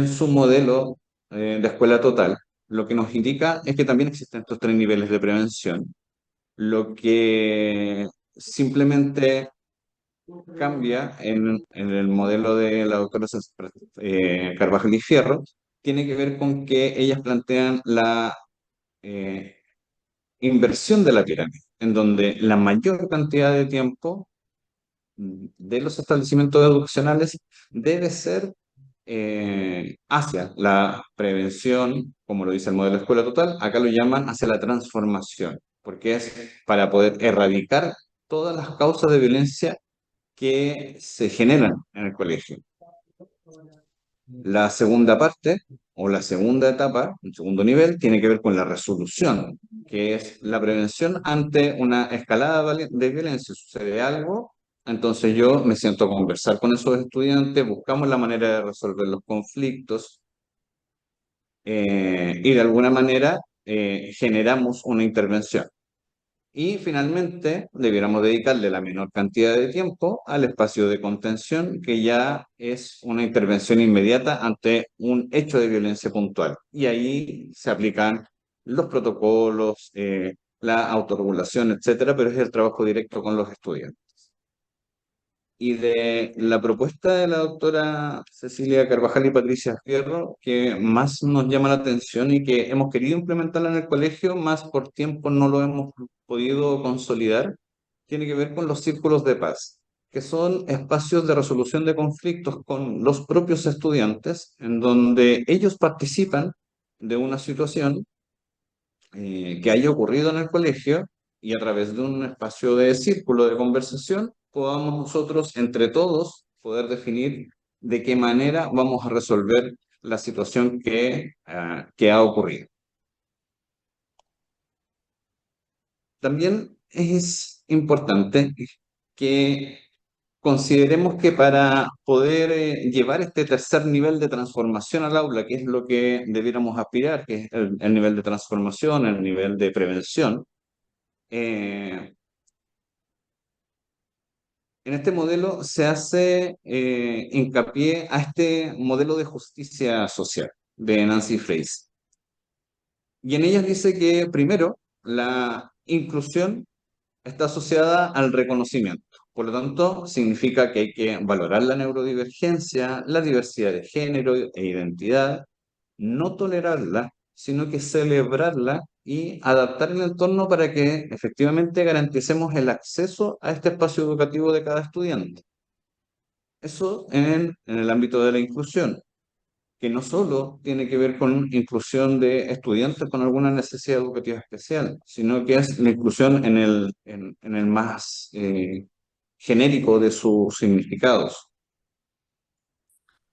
su modelo de escuela total, lo que nos indica es que también existen estos tres niveles de prevención, lo que simplemente cambia en el modelo de la doctora Carvajal y Fierro, tiene que ver con que ellas plantean la eh, inversión de la pirámide, en donde la mayor cantidad de tiempo de los establecimientos educacionales debe ser hacia la prevención, como lo dice el modelo de escuela total, acá lo llaman hacia la transformación, porque es para poder erradicar todas las causas de violencia que se generan en el colegio. La segunda parte o la segunda etapa, el segundo nivel, tiene que ver con la resolución, que es la prevención ante una escalada de violencia. Sucede algo, entonces yo me siento a conversar con esos estudiantes, buscamos la manera de resolver los conflictos y de alguna manera generamos una intervención. Y finalmente, debiéramos dedicarle la menor cantidad de tiempo al espacio de contención, que ya es una intervención inmediata ante un hecho de violencia puntual. Y ahí se aplican los protocolos, la autorregulación, etcétera, pero es el trabajo directo con los estudiantes. Y de la propuesta de la doctora Cecilia Carvajal y Patricia Fierro, que más nos llama la atención y que hemos querido implementarla en el colegio, más por tiempo no lo hemos podido consolidar, tiene que ver con los círculos de paz, que son espacios de resolución de conflictos con los propios estudiantes, en donde ellos participan de una situación que haya ocurrido en el colegio y a través de un espacio de círculo de conversación podamos nosotros entre todos poder definir de qué manera vamos a resolver la situación que ha ocurrido. También es importante que consideremos que para poder llevar este tercer nivel de transformación al aula, que es lo que debiéramos aspirar, que es el nivel de transformación, el nivel de prevención, eh, en este modelo se hace hincapié a este modelo de justicia social de Nancy Fraser. Y en ella dice que primero la inclusión está asociada al reconocimiento. Por lo tanto, significa que hay que valorar la neurodivergencia, la diversidad de género e identidad, no tolerarla, sino que celebrarla y adaptar el entorno para que efectivamente garanticemos el acceso a este espacio educativo de cada estudiante. Eso en el ámbito de la inclusión, que no solo tiene que ver con inclusión de estudiantes con alguna necesidad educativa especial, sino que es la inclusión en el más genérico de sus significados.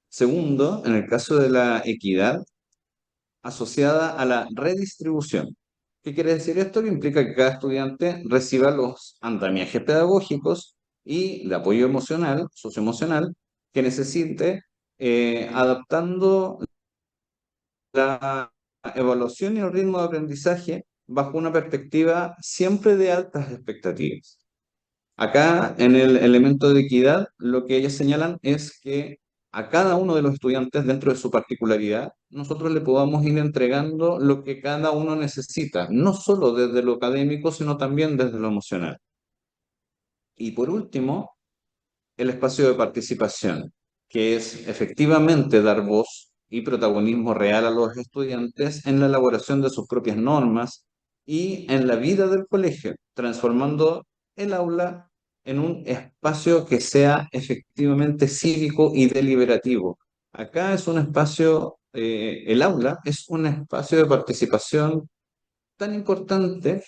Segundo, en el caso de la equidad, asociada a la redistribución. ¿Qué quiere decir esto? Que implica que cada estudiante reciba los andamiajes pedagógicos y de apoyo emocional, socioemocional, que necesite, adaptando la evaluación y el ritmo de aprendizaje bajo una perspectiva siempre de altas expectativas. Acá, en el elemento de equidad, lo que ellos señalan es que a cada uno de los estudiantes, dentro de su particularidad, nosotros le podamos ir entregando lo que cada uno necesita, no solo desde lo académico, sino también desde lo emocional. Y por último, el espacio de participación, que es efectivamente dar voz y protagonismo real a los estudiantes en la elaboración de sus propias normas y en la vida del colegio, transformando el aula en un espacio que sea efectivamente cívico y deliberativo. Acá es un espacio, el aula es un espacio de participación tan importante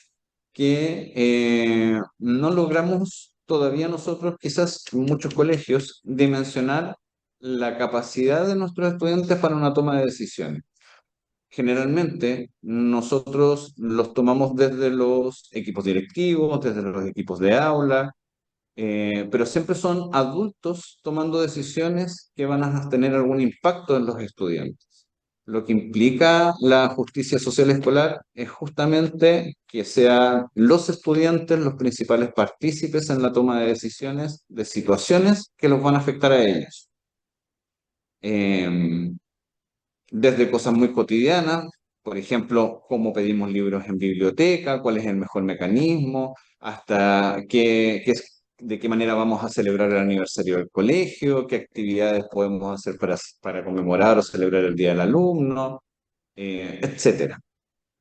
que no logramos todavía nosotros, quizás en muchos colegios, dimensionar la capacidad de nuestros estudiantes para una toma de decisiones. Generalmente nosotros los tomamos desde los equipos directivos, desde los equipos de aula, pero siempre son adultos tomando decisiones que van a tener algún impacto en los estudiantes. Lo que implica la justicia social escolar es justamente que sean los estudiantes los principales partícipes en la toma de decisiones de situaciones que los van a afectar a ellos. Em, Desde cosas muy cotidianas, por ejemplo, cómo pedimos libros en biblioteca, cuál es el mejor mecanismo, hasta de qué manera vamos a celebrar el aniversario del colegio, qué actividades podemos hacer para conmemorar o celebrar el Día del Alumno, etcétera.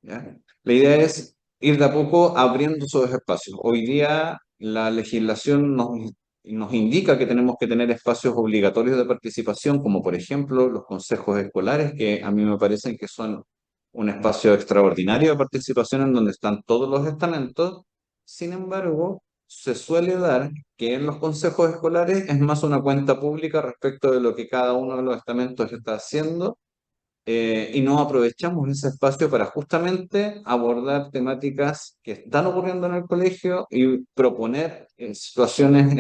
¿Ya? La idea es ir de a poco abriendo esos espacios. Hoy día la legislación nos indica que tenemos que tener espacios obligatorios de participación, como por ejemplo los consejos escolares, que a mí me parecen que son un espacio extraordinario de participación en donde están todos los estamentos. Sin embargo, se suele dar que en los consejos escolares es más una cuenta pública respecto de lo que cada uno de los estamentos está haciendo, y no aprovechamos ese espacio para justamente abordar temáticas que están ocurriendo en el colegio y proponer situaciones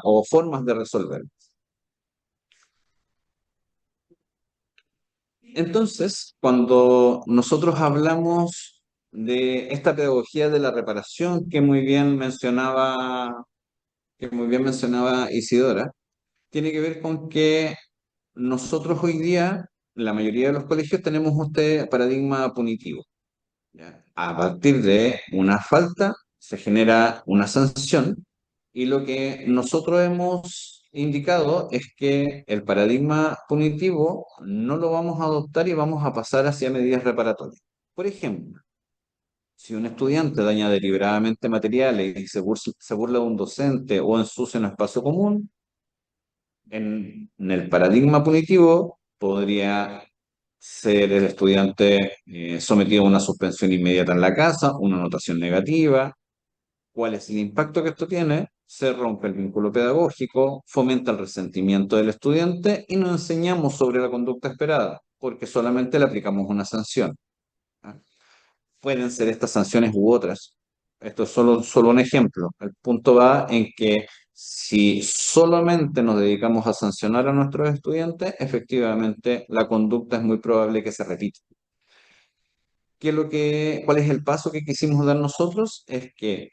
o formas de resolver. Entonces, cuando nosotros hablamos de esta pedagogía de la reparación que muy bien mencionaba Isidora, tiene que ver con que nosotros hoy día, la mayoría de los colegios, tenemos este paradigma punitivo. ¿Ya? A partir de una falta se genera una sanción y lo que nosotros hemos indicado es que el paradigma punitivo no lo vamos a adoptar y vamos a pasar hacia medidas reparatorias. Por ejemplo, si un estudiante daña deliberadamente materiales y se burla de un docente o ensucia un espacio común, en el paradigma punitivo podría ser el estudiante sometido a una suspensión inmediata en la casa, una anotación negativa. ¿Cuál es el impacto que esto tiene? Se rompe el vínculo pedagógico, fomenta el resentimiento del estudiante y no enseñamos sobre la conducta esperada. porque solamente le aplicamos una sanción. ¿Ah? Pueden ser estas sanciones u otras. Esto es solo un ejemplo. El punto va en que si solamente nos dedicamos a sancionar a nuestros estudiantes, efectivamente la conducta es muy probable que se repita. ¿Cuál es el paso que quisimos dar nosotros? Es que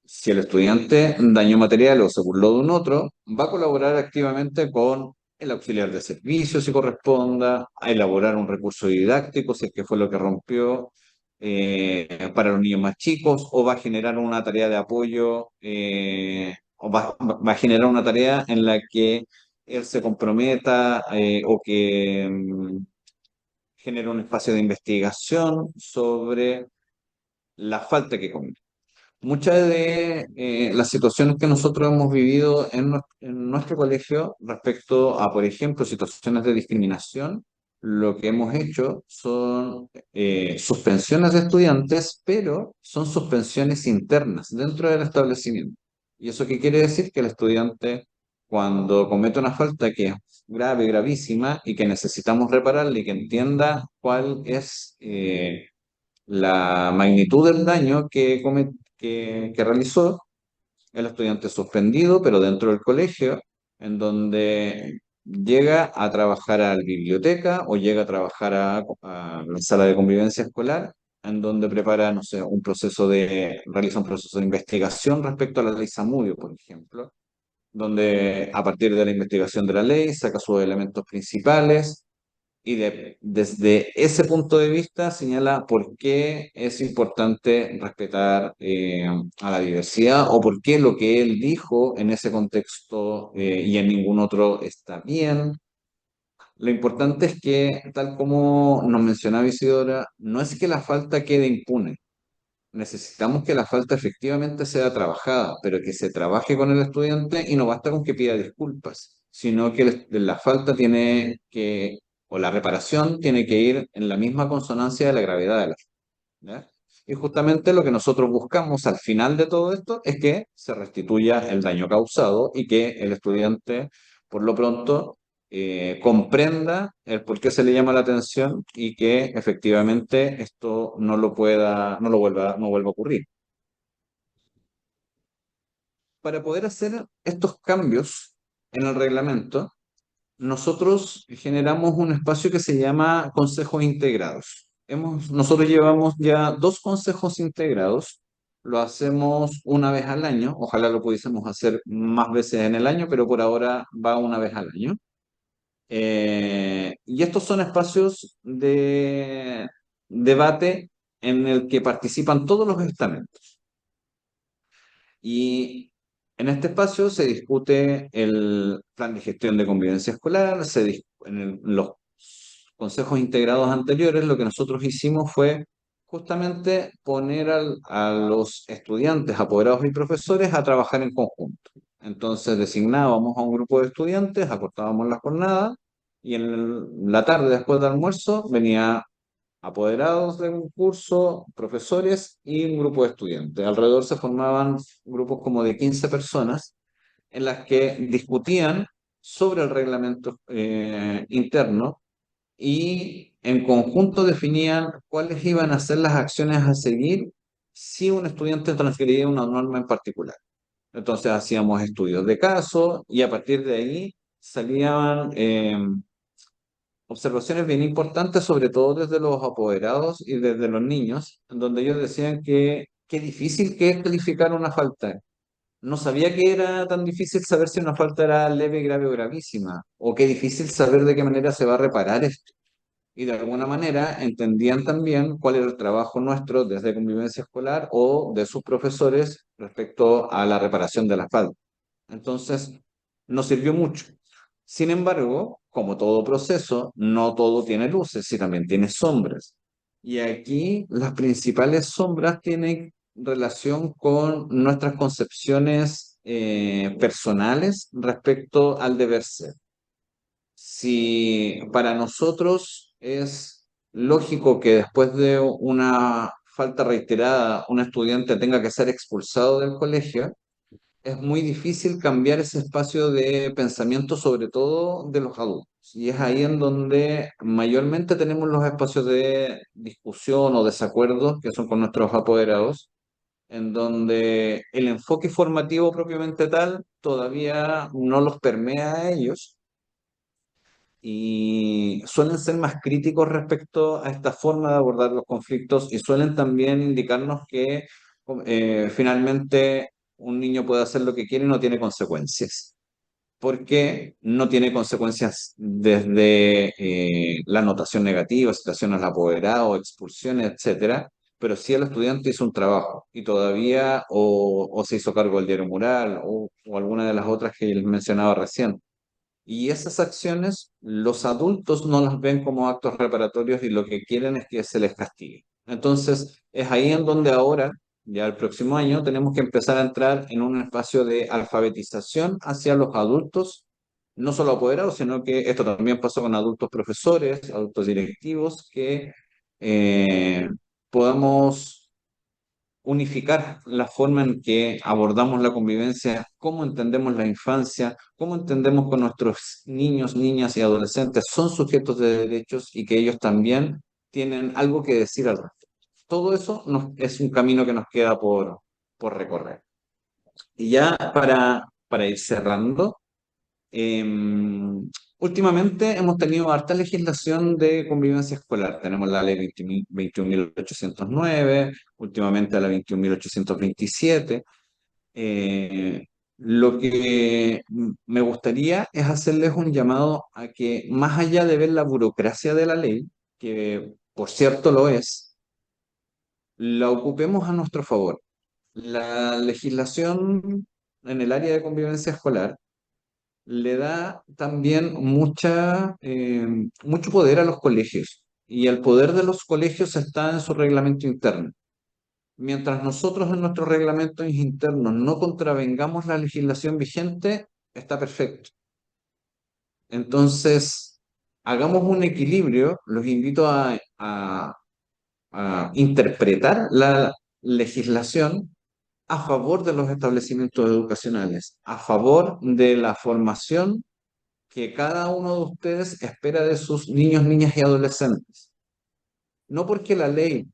si el estudiante dañó material o se burló de un otro, va a colaborar activamente con el auxiliar de servicio si corresponda, a elaborar un recurso didáctico si es que fue lo que rompió para los niños más chicos, o va a generar una tarea de apoyo, o va a generar una tarea en la que él se comprometa o que genere un espacio de investigación sobre la falta que cometió. Muchas de las situaciones que nosotros hemos vivido en nuestro colegio respecto a, por ejemplo, situaciones de discriminación, lo que hemos hecho son suspensiones de estudiantes, pero son suspensiones internas dentro del establecimiento. ¿Y eso qué quiere decir? Que el estudiante, cuando comete una falta que es grave, gravísima, y que necesitamos repararle y que entienda cuál es la magnitud del daño que realizó, el estudiante suspendido, pero dentro del colegio, en donde llega a trabajar a la biblioteca o llega a trabajar a la sala de convivencia escolar, en donde prepara, no sé, realiza un proceso de investigación respecto a la ley Zamudio, por ejemplo, donde a partir de la investigación de la ley saca sus elementos principales y desde ese punto de vista señala por qué es importante respetar a la diversidad, o por qué lo que él dijo en ese contexto y en ningún otro está bien. Lo importante es que, tal como nos mencionaba Isidora, no es que la falta quede impune. Necesitamos que la falta efectivamente sea trabajada, pero que se trabaje con el estudiante, y no basta con que pida disculpas, sino que la falta o la reparación tiene que ir en la misma consonancia de la gravedad de la falta. ¿Ya? Y justamente lo que nosotros buscamos al final de todo esto es que se restituya el daño causado y que el estudiante, por lo pronto, comprenda el por qué se le llama la atención, y que efectivamente esto no vuelva a ocurrir. Para poder hacer estos cambios en el reglamento, nosotros generamos un espacio que se llama consejos integrados. Nosotros llevamos ya 2 consejos integrados, lo hacemos una vez al año, ojalá lo pudiésemos hacer más veces en el año, pero por ahora va una vez al año. Y estos son espacios de debate en el que participan todos los estamentos. Y en este espacio se discute el plan de gestión de convivencia escolar. En los consejos integrados anteriores, lo que nosotros hicimos fue justamente poner a los estudiantes, apoderados y profesores a trabajar en conjunto. Entonces designábamos a un grupo de estudiantes, acortábamos la jornada, y en la tarde, después del almuerzo, venía apoderados de un curso, profesores y un grupo de estudiantes. Alrededor se formaban grupos como de 15 personas, en las que discutían sobre el reglamento interno, y en conjunto definían cuáles iban a ser las acciones a seguir si un estudiante transgredía una norma en particular. Entonces hacíamos estudios de caso, y a partir de ahí salían observaciones bien importantes, sobre todo desde los apoderados y desde los niños, en donde ellos decían que qué difícil que es calificar una falta. No sabía que era tan difícil saber si una falta era leve, grave o gravísima, o qué difícil saber de qué manera se va a reparar esto. Y de alguna manera entendían también cuál era el trabajo nuestro desde convivencia escolar o de sus profesores respecto a la reparación de la falta. Entonces, nos sirvió mucho. Sin embargo, como todo proceso, no todo tiene luces y también tiene sombras. Y aquí las principales sombras tienen relación con nuestras concepciones personales respecto al deber ser. Si para nosotros es lógico que después de una falta reiterada un estudiante tenga que ser expulsado del colegio, es muy difícil cambiar ese espacio de pensamiento, sobre todo de los adultos. Y es ahí en donde mayormente tenemos los espacios de discusión o desacuerdos, que son con nuestros apoderados, en donde el enfoque formativo propiamente tal todavía no los permea a ellos y suelen ser más críticos respecto a esta forma de abordar los conflictos y suelen también indicarnos que finalmente un niño puede hacer lo que quiere y no tiene consecuencias. Porque no tiene consecuencias desde la anotación negativa, citación al apoderado, expulsiones, etcétera, pero sí el estudiante hizo un trabajo y todavía o se hizo cargo del diario mural o alguna de las otras que les mencionaba recién. Y esas acciones los adultos no las ven como actos reparatorios y lo que quieren es que se les castigue. Entonces, es ahí en donde ahora, ya el próximo año, tenemos que empezar a entrar en un espacio de alfabetización hacia los adultos, no solo apoderados, sino que esto también pasó con adultos profesores, adultos directivos, que eh, podamos unificar la forma en que abordamos la convivencia, cómo entendemos la infancia, cómo entendemos que nuestros niños, niñas y adolescentes son sujetos de derechos y que ellos también tienen algo que decir al respecto. Todo eso es un camino que nos queda por recorrer. Y ya para ir cerrando, últimamente hemos tenido harta legislación de convivencia escolar. Tenemos la ley 21.809, últimamente la 21.827. Eh, lo que me gustaría es hacerles un llamado a que, más allá de ver la burocracia de la ley, que por cierto lo es, la ocupemos a nuestro favor. La legislación en el área de convivencia escolar le da también mucho poder a los colegios y el poder de los colegios está en su reglamento interno. Mientras nosotros en nuestros reglamentos internos no contravengamos la legislación vigente, está perfecto. Entonces, hagamos un equilibrio, los invito a interpretar la legislación a favor de los establecimientos educacionales, a favor de la formación que cada uno de ustedes espera de sus niños, niñas y adolescentes. No porque la ley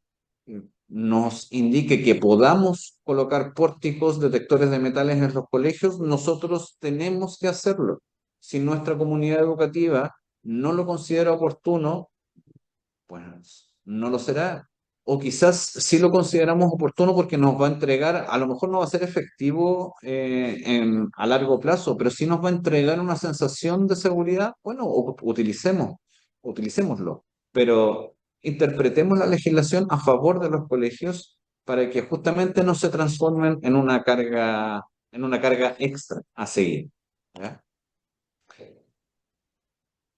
nos indique que podamos colocar pórticos detectores de metales en los colegios, nosotros tenemos que hacerlo. Si nuestra comunidad educativa no lo considera oportuno, pues no lo será. O quizás sí lo consideramos oportuno porque nos va a entregar, a lo mejor no va a ser efectivo a largo plazo, pero sí nos va a entregar una sensación de seguridad. Bueno, utilicémoslo, pero interpretemos la legislación a favor de los colegios para que justamente no se transformen en una carga extra a seguir. ¿Ya?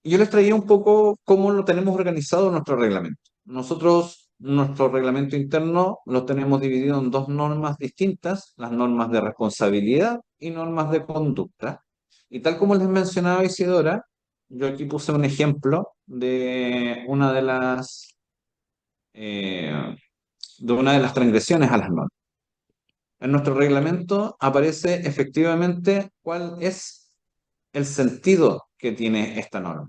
Y yo les traía un poco cómo lo tenemos organizado en nuestro reglamento. Nosotros, nuestro reglamento interno lo tenemos dividido en dos normas distintas, las normas de responsabilidad y normas de conducta. Y tal como les mencionaba Isidora, yo aquí puse un ejemplo eh, de una de las transgresiones a las normas. En nuestro reglamento aparece efectivamente cuál es el sentido que tiene esta norma.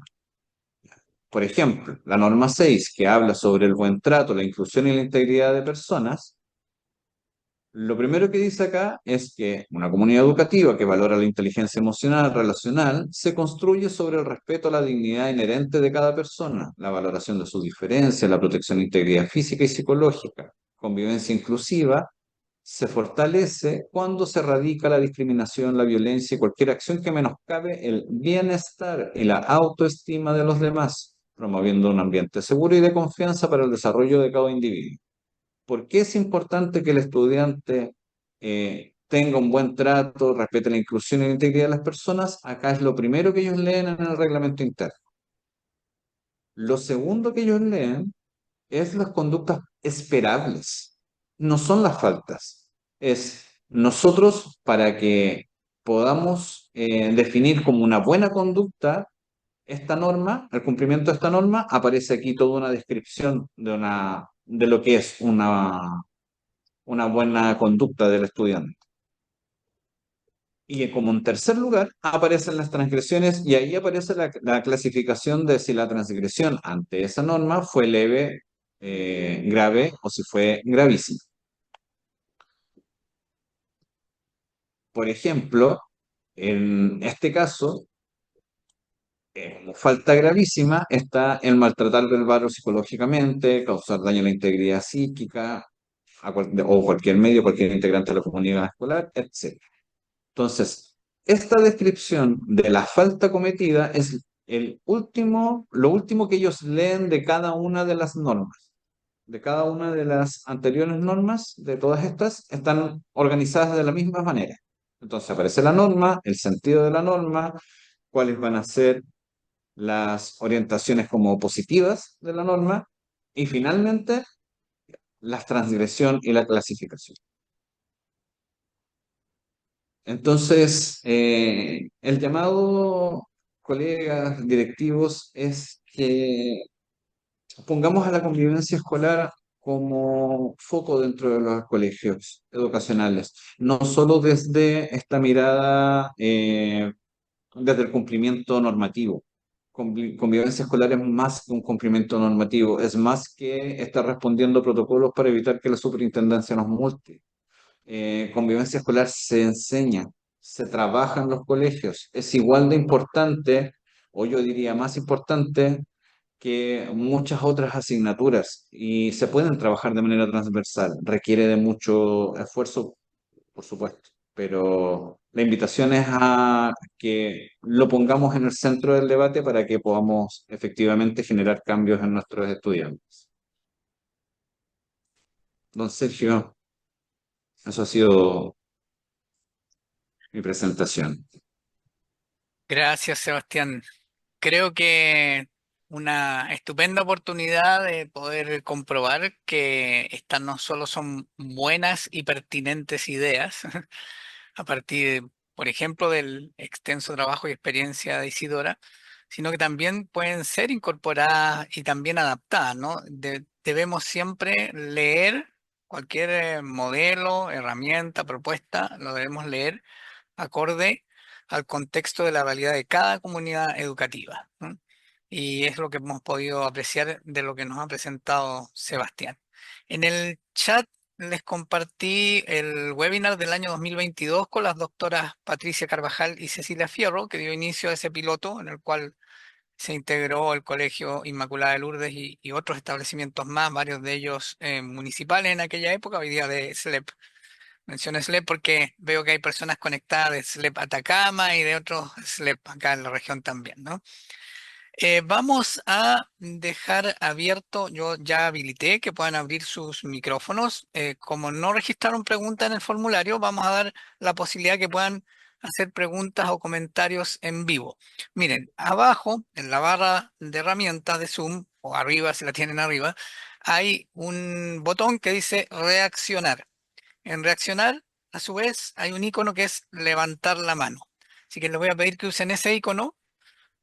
Por ejemplo, la norma 6, que habla sobre el buen trato, la inclusión y la integridad de personas, lo primero que dice acá es que una comunidad educativa que valora la inteligencia emocional, relacional, se construye sobre el respeto a la dignidad inherente de cada persona, la valoración de su diferencia, la protección de integridad física y psicológica. Convivencia inclusiva se fortalece cuando se erradica la discriminación, la violencia y cualquier acción que menoscabe el bienestar y la autoestima de los demás, promoviendo un ambiente seguro y de confianza para el desarrollo de cada individuo. ¿Por qué es importante que el estudiante tenga un buen trato, respete la inclusión y la integridad de las personas? Acá es lo primero que ellos leen en el reglamento interno. Lo segundo que ellos leen es las conductas esperables, no son las faltas. Es nosotros para que podamos definir como una buena conducta esta norma, el cumplimiento de esta norma, aparece aquí toda una descripción de lo que es una buena conducta del estudiante. Y como en tercer lugar aparecen las transgresiones y ahí aparece la clasificación de si la transgresión ante esa norma fue leve, grave o si fue gravísima. Por ejemplo, en este caso, como falta gravísima está el maltratar verbal o psicológicamente, causar daño a la integridad psíquica o cualquier medio, cualquier integrante de la comunidad escolar, etc. Entonces, esta descripción de la falta cometida es lo último que ellos leen de cada una de las normas. De cada una de las anteriores normas, de todas estas, están organizadas de la misma manera. Entonces aparece la norma, el sentido de la norma, cuáles van a ser las orientaciones como positivas de la norma y finalmente la transgresión y la clasificación. Entonces, el llamado, colegas, directivos, es que pongamos a la convivencia escolar como foco dentro de los colegios educacionales, no solo desde esta mirada, desde el cumplimiento normativo. Convivencia escolar es más que un cumplimiento normativo, es más que estar respondiendo protocolos para evitar que la superintendencia nos multe. Convivencia escolar se enseña, se trabaja en los colegios, es igual de importante, o yo diría más importante, que muchas otras asignaturas y se pueden trabajar de manera transversal. Requiere de mucho esfuerzo, por supuesto, pero la invitación es a que lo pongamos en el centro del debate para que podamos efectivamente generar cambios en nuestros estudiantes. Don Sergio, eso ha sido mi presentación. Gracias, Sebastián. Creo que una estupenda oportunidad de poder comprobar que estas no solo son buenas y pertinentes ideas, a partir, por ejemplo, del extenso trabajo y experiencia de Isidora, sino que también pueden ser incorporadas y también adaptadas, ¿no? Debemos siempre leer cualquier modelo, herramienta, propuesta, lo debemos leer acorde al contexto de la realidad de cada comunidad educativa, ¿no? Y es lo que hemos podido apreciar de lo que nos ha presentado Sebastián. En el chat les compartí el webinar del año 2022 con las doctoras Patricia Carvajal y Cecilia Fierro, que dio inicio a ese piloto en el cual se integró el Colegio Inmaculada de Lourdes y otros establecimientos más, varios de ellos municipales en aquella época, hoy día de SLEP. Menciono SLEP porque veo que hay personas conectadas de SLEP Atacama y de otros SLEP acá en la región también, ¿no? Vamos a dejar abierto, yo ya habilité que puedan abrir sus micrófonos. Como no registraron preguntas en el formulario, vamos a dar la posibilidad que puedan hacer preguntas o comentarios en vivo. Miren, abajo en la barra de herramientas de Zoom, o arriba si la tienen arriba, hay un botón que dice reaccionar. En reaccionar, a su vez, hay un icono que es levantar la mano. Así que les voy a pedir que usen ese icono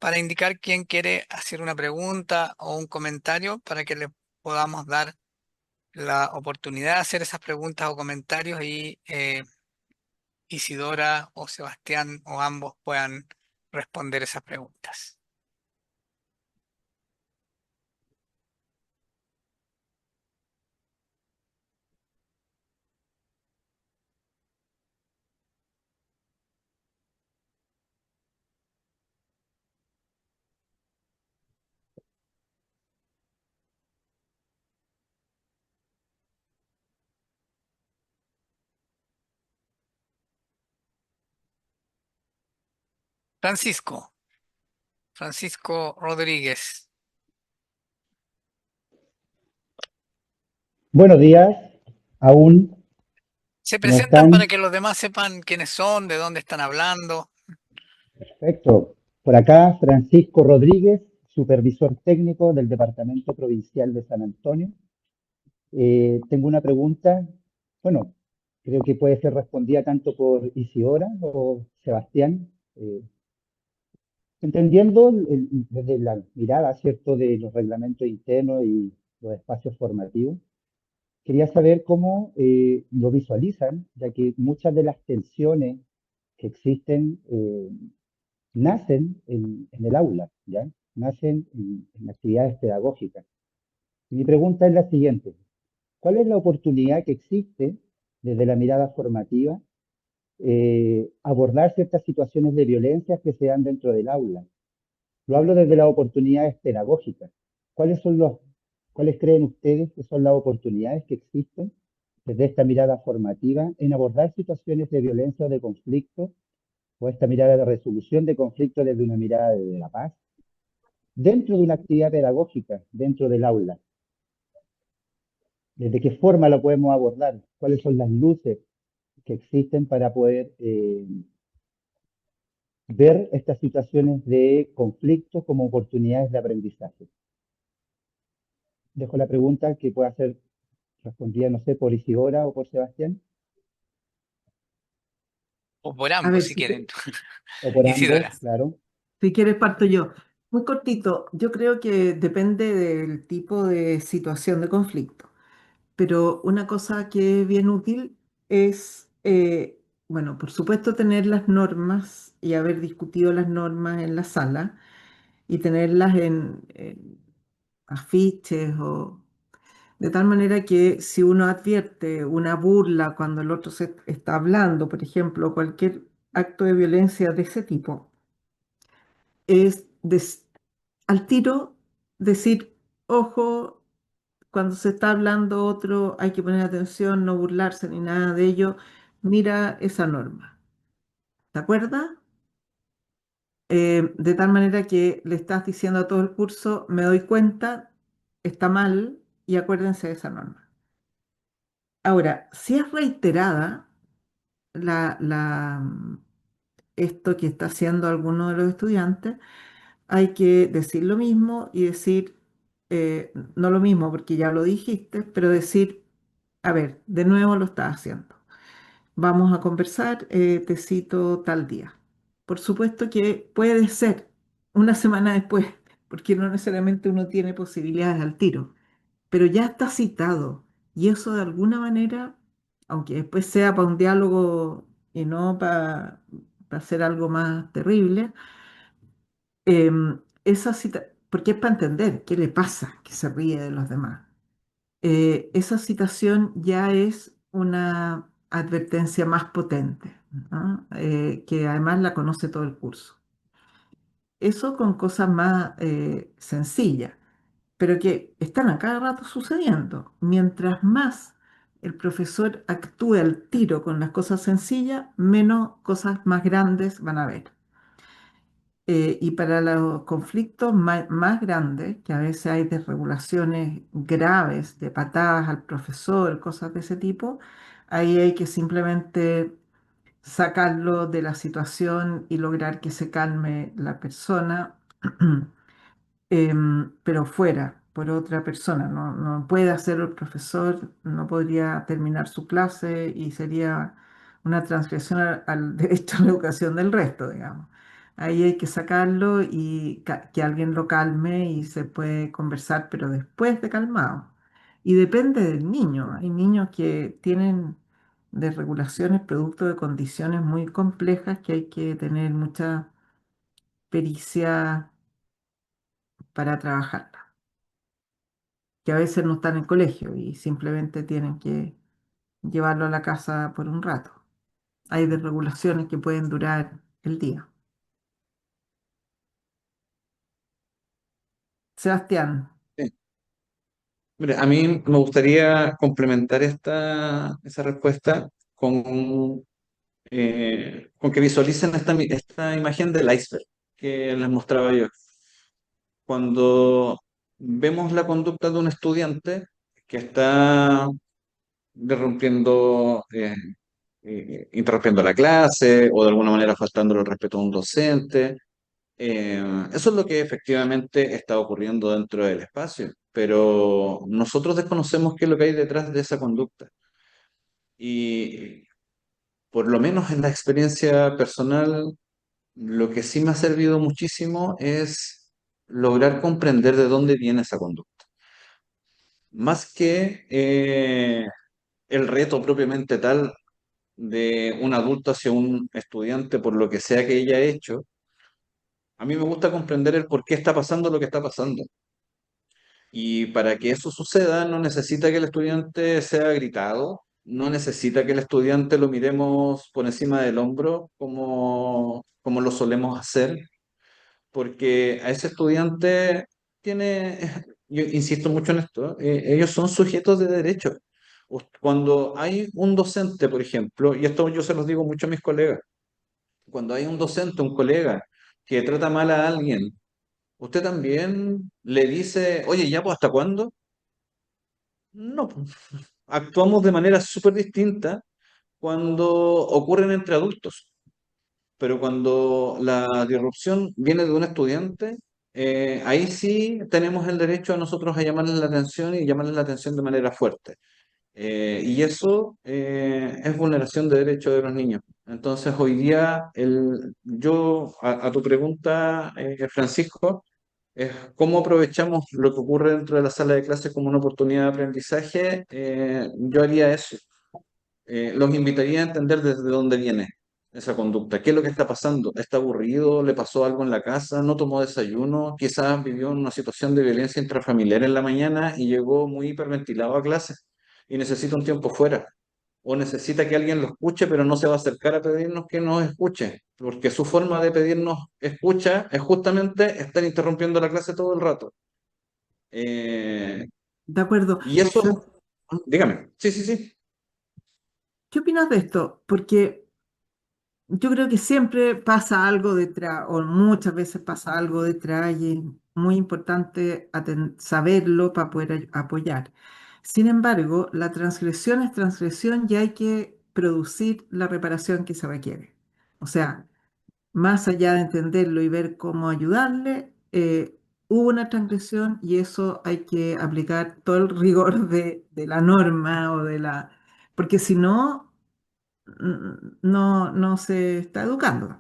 para indicar quién quiere hacer una pregunta o un comentario para que le podamos dar la oportunidad de hacer esas preguntas o comentarios y Isidora o Sebastián o ambos puedan responder esas preguntas. Francisco, Francisco Rodríguez. Buenos días, aún, Se ¿cómo presentan para están? que los demás sepan quiénes son, de dónde están hablando. Perfecto. Por acá, Francisco Rodríguez, supervisor técnico del Departamento Provincial de San Antonio. Tengo una pregunta, bueno, creo que puede ser respondida tanto por Isidora o Sebastián. Entendiendo desde la mirada, ¿cierto?, de los reglamentos internos y los espacios formativos, quería saber cómo lo visualizan, ya que muchas de las tensiones que existen nacen en el aula, ¿ya? Nacen en actividades pedagógicas. Y mi pregunta es la siguiente. ¿Cuál es la oportunidad que existe desde la mirada formativa abordar ciertas situaciones de violencia que se dan dentro del aula? Lo hablo desde las oportunidades pedagógicas. ¿Cuáles son cuáles creen ustedes que son las oportunidades que existen desde esta mirada formativa en abordar situaciones de violencia o de conflicto, o esta mirada de resolución de conflictos desde una mirada de la paz, dentro de una actividad pedagógica, dentro del aula? ¿Desde qué forma lo podemos abordar? ¿Cuáles son las luces que existen para poder ver estas situaciones de conflicto como oportunidades de aprendizaje? Dejo la pregunta que pueda ser respondida, no sé, por Isidora o por Sebastián, O por A ambos, ver, si quieren. o por ambos, Isidora. claro. si quieres parto yo. Muy cortito, yo creo que depende del tipo de situación de conflicto, pero una cosa que es bien útil es, bueno, por supuesto tener las normas y haber discutido las normas en la sala y tenerlas en afiches o de tal manera que si uno advierte una burla cuando el otro se está hablando, por ejemplo, cualquier acto de violencia de ese tipo, es al tiro decir, ojo, cuando se está hablando otro hay que poner atención, no burlarse ni nada de ello, mira esa norma. ¿Te acuerdas? De tal manera que le estás diciendo a todo el curso, me doy cuenta, está mal y acuérdense de esa norma. Ahora, si es reiterada esto que está haciendo alguno de los estudiantes, hay que decir lo mismo y decir, no lo mismo porque ya lo dijiste, pero decir, a ver, de nuevo lo estás haciendo. Vamos a conversar, te cito tal día. Por supuesto que puede ser una semana después, porque no necesariamente uno tiene posibilidades al tiro, pero ya está citado y eso de alguna manera, aunque después sea para un diálogo y no para hacer algo más terrible, esa cita, porque es para entender qué le pasa, que se ríe de los demás. Esa citación ya es una advertencia más potente, ¿no? Que además la conoce todo el curso. Eso con cosas más sencillas, pero que están a cada rato sucediendo. Mientras más el profesor actúe al tiro con las cosas sencillas, menos cosas más grandes van a haber. Y para los conflictos más grandes, que a veces hay desregulaciones graves, de patadas al profesor, cosas de ese tipo, ahí hay que simplemente sacarlo de la situación y lograr que se calme la persona, pero fuera, por otra persona. No, no puede hacerlo el profesor, no podría terminar su clase y sería una transgresión al derecho a la educación del resto, digamos. Ahí hay que sacarlo y que alguien lo calme y se puede conversar, pero después de calmado. Y depende del niño. Hay niños que tienen desregulaciones producto de condiciones muy complejas que hay que tener mucha pericia para trabajarla, que a veces no están en colegio y simplemente tienen que llevarlo a la casa por un rato. Hay desregulaciones que pueden durar el día. Sebastián, Sí. Mire, a mí me gustaría complementar esa respuesta con que visualicen esta imagen del iceberg que les mostraba yo. Cuando vemos la conducta de un estudiante que está interrumpiendo la clase o de alguna manera faltando el respeto a un docente, eso es lo que efectivamente está ocurriendo dentro del espacio, pero nosotros desconocemos qué es lo que hay detrás de esa conducta. Y por lo menos en la experiencia personal, lo que sí me ha servido muchísimo es lograr comprender de dónde viene esa conducta. Más que el reto propiamente tal, de un adulto hacia un estudiante por lo que sea que haya hecho, a mí me gusta comprender el por qué está pasando lo que está pasando. Y para que eso suceda, no necesita que el estudiante sea gritado, no necesita que el estudiante lo miremos por encima del hombro como lo solemos hacer, porque a ese estudiante tiene, yo insisto mucho en esto, ellos son sujetos de derecho. Cuando hay un docente, por ejemplo, y esto yo se los digo mucho a mis colegas, cuando hay un docente, un colega, que trata mal a alguien, usted también le dice, oye, ya, pues, ¿hasta cuándo? No, pues, actuamos de manera súper distinta cuando ocurren entre adultos, pero cuando la disrupción viene de un estudiante, ahí sí tenemos el derecho a nosotros a llamarles la atención y llamarles la atención de manera fuerte. Y eso es vulneración de derechos de los niños. Entonces, hoy día, a tu pregunta, Francisco, es cómo aprovechamos lo que ocurre dentro de la sala de clases como una oportunidad de aprendizaje. Yo haría eso. Los invitaría a entender desde dónde viene esa conducta. ¿Qué es lo que está pasando? ¿Está aburrido? ¿Le pasó algo en la casa? ¿No tomó desayuno? Quizás vivió una situación de violencia intrafamiliar en la mañana y llegó muy hiperventilado a clase y necesita un tiempo fuera. O necesita que alguien lo escuche, pero no se va a acercar a pedirnos que nos escuche, porque su forma de pedirnos escucha es justamente estar interrumpiendo la clase todo el rato. Eh, De acuerdo. y eso, dígame, sí, sí, sí. ¿Qué opinas de esto? Porque yo creo que siempre pasa algo detrás, o muchas veces pasa algo detrás, y es muy importante saberlo para poder apoyar. Sin embargo, la transgresión es transgresión y hay que producir la reparación que se requiere. O sea, más allá de entenderlo y ver cómo ayudarle, hubo una transgresión y eso hay que aplicar todo el rigor de la norma o de la... Porque si no, no se está educando.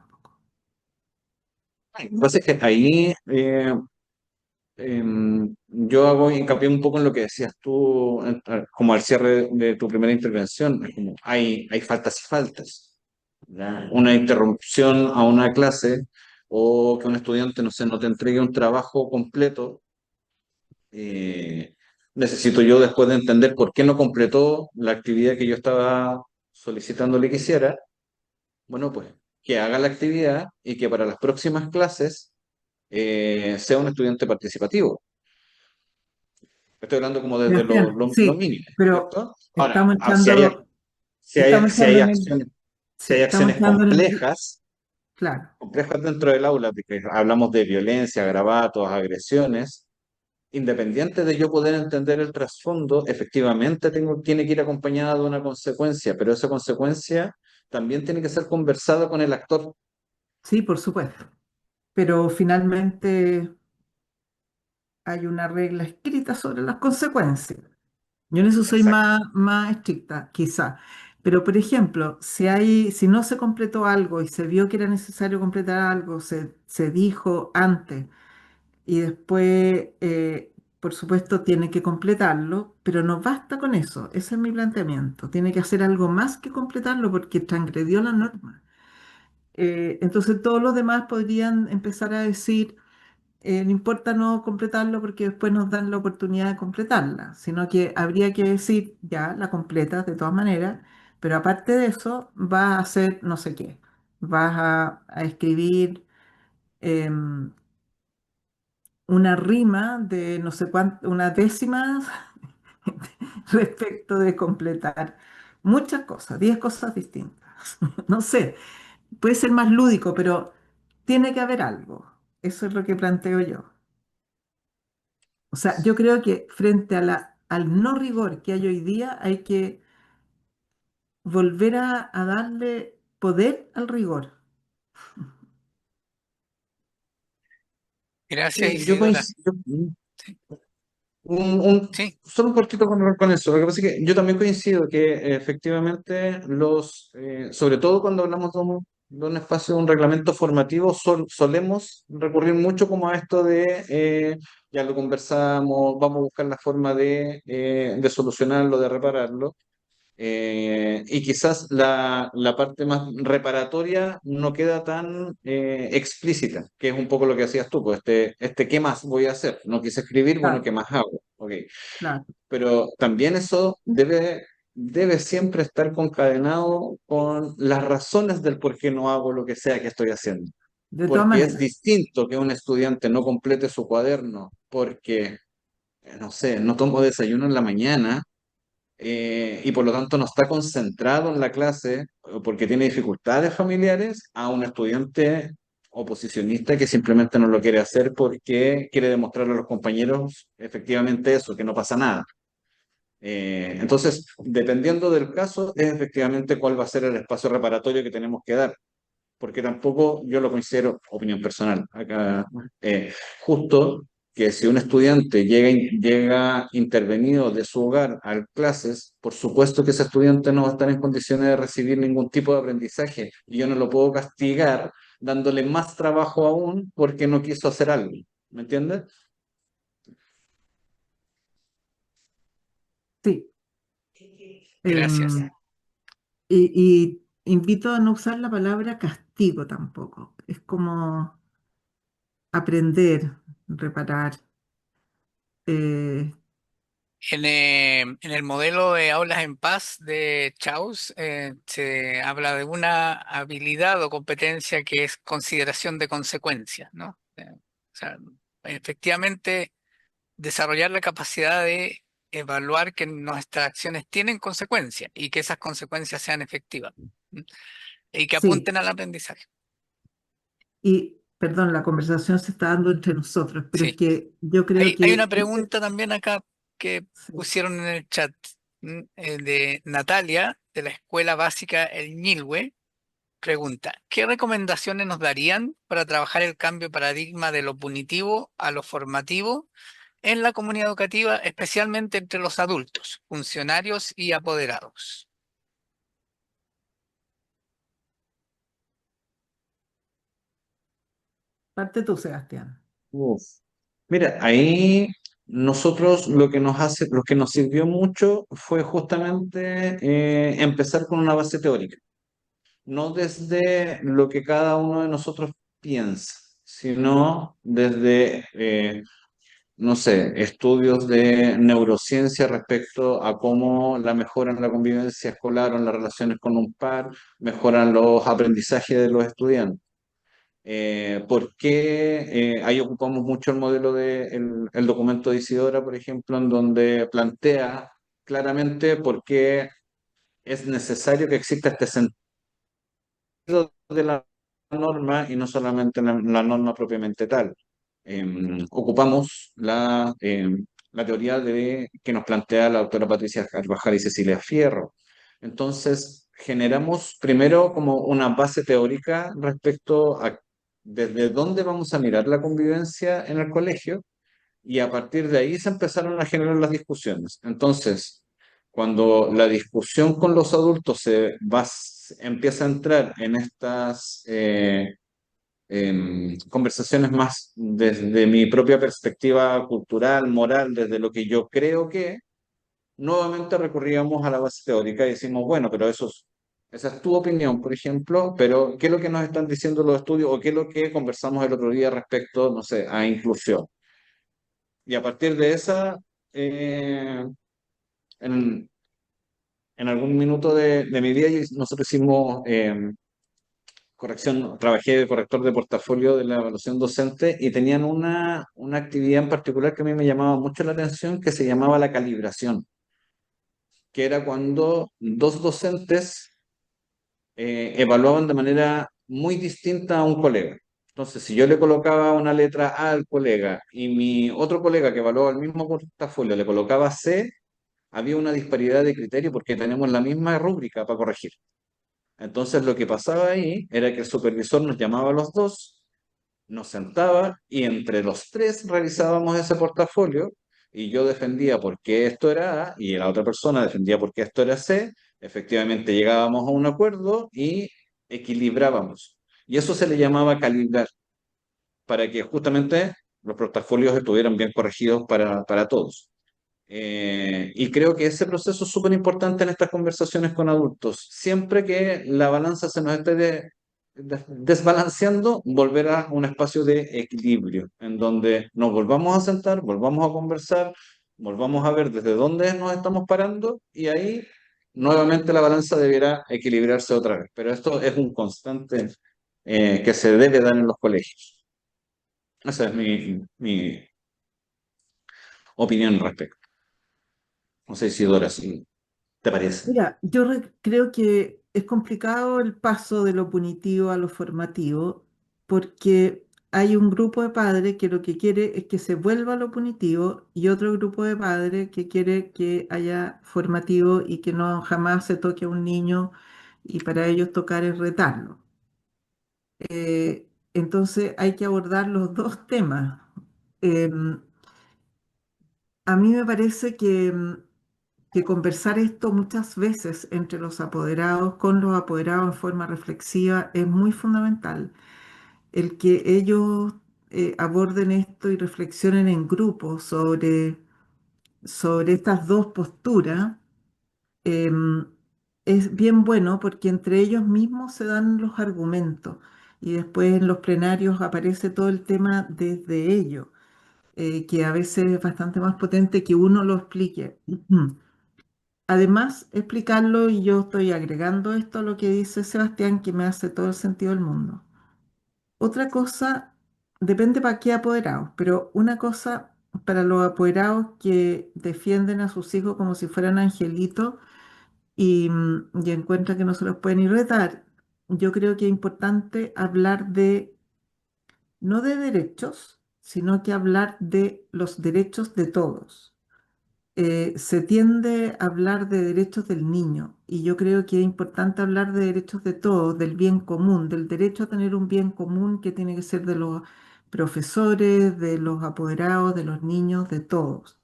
Lo que pasa es que ahí yo hago hincapié un poco en lo que decías tú, como al cierre de tu primera intervención. Es como hay faltas y faltas. ¿Ya? Una interrupción a una clase o que un estudiante, no sé, no te entregue un trabajo completo. Necesito yo después de entender por qué no completó la actividad que yo estaba solicitándole que hiciera. Bueno, pues que haga la actividad y que para las próximas clases sea un estudiante participativo. Estoy hablando como desde Sebastián, lo sí, mínimo, pero ¿cierto? Ahora, estamos echando, estamos echando en el, Si sí, hay estamos acciones echando en el, claro. complejas dentro del aula, porque hablamos de violencia, gravatos, agresiones, independiente de yo poder entender el trasfondo, efectivamente tiene que ir acompañada de una consecuencia, pero esa consecuencia también tiene que ser conversada con el actor. Sí, por supuesto. Pero finalmente hay una regla escrita sobre las consecuencias. Yo en eso soy Exacto. más estricta, quizá. Pero, por ejemplo, si no se completó algo y se vio que era necesario completar algo, se dijo antes y después, por supuesto, tiene que completarlo, pero no basta con eso. Ese es mi planteamiento. Tiene que hacer algo más que completarlo porque transgredió la norma. Entonces, todos los demás podrían empezar a decir no importa no completarlo porque después nos dan la oportunidad de completarla, sino que habría que decir, ya, la completas de todas maneras, pero aparte de eso, vas a hacer no sé qué, vas a escribir em, una rima de no sé cuánto, una décima respecto de completar muchas cosas, 10 cosas distintas. No sé, puede ser más lúdico, pero tiene que haber algo. Eso es lo que planteo yo. O sea, yo creo que frente a al no rigor que hay hoy día, hay que volver a darle poder al rigor. Gracias, Sí, yo Isidora. coincido. Sí, sí, Solo un cortito con eso. Lo que pasa es que yo también coincido que efectivamente sobre todo cuando hablamos de un espacio, de un reglamento formativo, solemos recurrir mucho como a esto de ya lo conversamos, vamos a buscar la forma de solucionarlo, de repararlo. Y quizás la parte más reparatoria no queda tan explícita, que es un poco lo que hacías tú, pues ¿qué más voy a hacer? No quise escribir, bueno, Claro, ¿qué más hago? Ok. claro. Pero también eso debe siempre estar concadenado con las razones del por qué no hago lo que sea que estoy haciendo. De todas Porque es maneras. distinto que un estudiante no complete su cuaderno porque, no sé, no tomó desayuno en la mañana y por lo tanto no está concentrado en la clase o porque tiene dificultades familiares, a un estudiante oposicionista que simplemente no lo quiere hacer porque quiere demostrarle a los compañeros efectivamente eso, que no pasa nada. Entonces, dependiendo del caso, es efectivamente cuál va a ser el espacio reparatorio que tenemos que dar, porque tampoco yo lo considero opinión personal. Acá, justo que si un estudiante llega intervenido de su hogar a clases, por supuesto que ese estudiante no va a estar en condiciones de recibir ningún tipo de aprendizaje y yo no lo puedo castigar dándole más trabajo aún porque no quiso hacer algo. ¿Me entiendes? Sí. Gracias. Em, y invito a no usar la palabra castigo tampoco. Es como aprender, reparar. eh, En el modelo de aulas en paz de Chaus se habla de una habilidad o competencia que es consideración de consecuencias, ¿no? O sea, efectivamente, desarrollar la capacidad de evaluar que nuestras acciones tienen consecuencias y que esas consecuencias sean efectivas, ¿m? Y que sí, apunten al aprendizaje. y perdón, la conversación se está dando entre nosotros, pero es Sí. que yo creo Hay una que pregunta también acá que sí. pusieron en el chat, de Natalia, de la Escuela Básica El Ñilhue. Pregunta, ¿qué recomendaciones nos darían para trabajar el cambio de paradigma de lo punitivo a lo formativo en la comunidad educativa, especialmente entre los adultos, funcionarios y apoderados? Parte tú, Sebastián. Uf. Mira, ahí nosotros lo que nos sirvió mucho fue justamente empezar con una base teórica, no desde lo que cada uno de nosotros piensa, sino desde, no sé, estudios de neurociencia respecto a cómo la mejora en la convivencia escolar o en las relaciones con un par mejoran los aprendizajes de los estudiantes. Porque ahí ocupamos mucho el modelo el documento de Isidora, por ejemplo, en donde plantea claramente por qué es necesario que exista este sentido de la norma y no solamente la norma propiamente tal. Ocupamos la teoría que nos plantea la autora Patricia Carvajal y Cecilia Fierro. Entonces, generamos primero como una base teórica respecto a desde dónde vamos a mirar la convivencia en el colegio y a partir de ahí se empezaron a generar las discusiones. Entonces, cuando la discusión con los adultos empieza a entrar en estas conversaciones más desde mi propia perspectiva cultural, moral, desde lo que yo creo que, nuevamente recurríamos a la base teórica y decimos, bueno, pero esa es tu opinión, por ejemplo, pero ¿qué es lo que nos están diciendo los estudios o qué es lo que conversamos el otro día respecto, no sé, a inclusión? Y a partir de esa, eh, en, en algún minuto de mi vida, nosotros hicimos corrección, trabajé de corrector de portafolio de la evaluación docente y tenían una actividad en particular que a mí me llamaba mucho la atención que se llamaba la calibración, que era cuando dos docentes evaluaban de manera muy distinta a un colega. Entonces, si yo le colocaba una letra A al colega y mi otro colega que evaluaba el mismo portafolio le colocaba C, había una disparidad de criterio porque tenemos la misma rúbrica para corregir. Entonces, lo que pasaba ahí era que el supervisor nos llamaba a los dos, nos sentaba y entre los tres revisábamos ese portafolio y yo defendía por qué esto era A y la otra persona defendía por qué esto era C. Efectivamente llegábamos a un acuerdo y equilibrábamos. Y eso se le llamaba calibrar, para que justamente los portafolios estuvieran bien corregidos para todos. Y creo que ese proceso es súper importante en estas conversaciones con adultos. Siempre que la balanza se nos esté desbalanceando, volver a un espacio de equilibrio, en donde nos volvamos a sentar, volvamos a conversar, volvamos a ver desde dónde nos estamos parando y ahí nuevamente la balanza deberá equilibrarse otra vez. Pero esto es un constante que se debe dar en los colegios. Esa es mi opinión al respecto. No sé si Dora, si te parece. Mira, yo creo que es complicado el paso de lo punitivo a lo formativo porque hay un grupo de padres que lo que quiere es que se vuelva a lo punitivo y otro grupo de padres que quiere que haya formativo y que no jamás se toque a un niño y para ellos tocar es retarlo. Entonces hay que abordar los dos temas. Em, a mí me parece que conversar esto muchas veces entre los apoderados, con los apoderados en forma reflexiva, es muy fundamental. El que ellos aborden esto y reflexionen en grupo sobre estas dos posturas, em, es bien bueno porque entre ellos mismos se dan los argumentos y después en los plenarios aparece todo el tema desde ellos, que a veces es bastante más potente que uno lo explique. Además, explicarlo, y yo estoy agregando esto a lo que dice Sebastián, que me hace todo el sentido del mundo. Otra cosa, depende para qué apoderados, pero una cosa para los apoderados que defienden a sus hijos como si fueran angelitos y encuentran que no se los pueden ir retar, yo creo que es importante hablar no de derechos, sino que hablar de los derechos de todos. Se tiende a hablar de derechos del niño y yo creo que es importante hablar de derechos de todos, del bien común, del derecho a tener un bien común que tiene que ser de los profesores, de los apoderados, de los niños, de todos.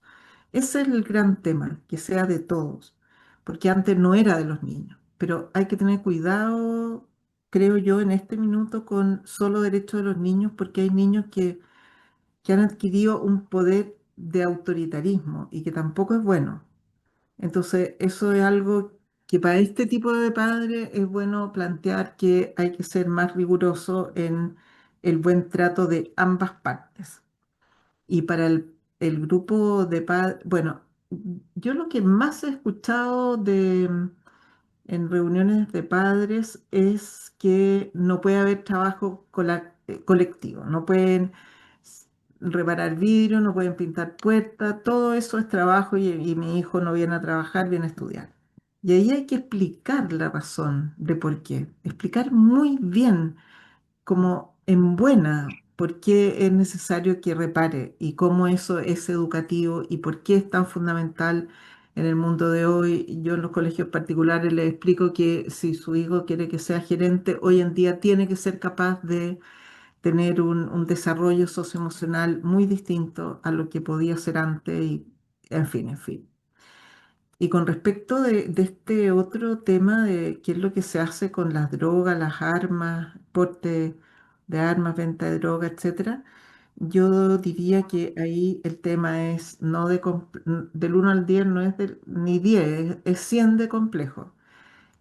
Ese es el gran tema, que sea de todos, porque antes no era de los niños, pero hay que tener cuidado, creo yo, en este minuto con solo derechos de los niños, porque hay niños que han adquirido un poder de autoritarismo y que tampoco es bueno. Entonces, eso es algo que para este tipo de padres es bueno plantear que hay que ser más riguroso en el buen trato de ambas partes. Y para el grupo de padres, bueno, yo lo que más he escuchado en reuniones de padres es que no puede haber trabajo colectivo, no pueden reparar vidrio, no pueden pintar puertas, todo eso es trabajo y mi hijo no viene a trabajar, viene a estudiar. Y ahí hay que explicar la razón de por qué, explicar muy bien como en buena por qué es necesario que repare y cómo eso es educativo y por qué es tan fundamental en el mundo de hoy. Yo en los colegios particulares les explico que si su hijo quiere que sea gerente, hoy en día tiene que ser capaz de tener un desarrollo socioemocional muy distinto a lo que podía ser antes y en fin, en fin. Y con respecto de este otro tema de qué es lo que se hace con las drogas, las armas, porte de armas, venta de drogas, etcétera, yo diría que ahí el tema es no del 1 al 10 no es ni 10, es 100 de complejo.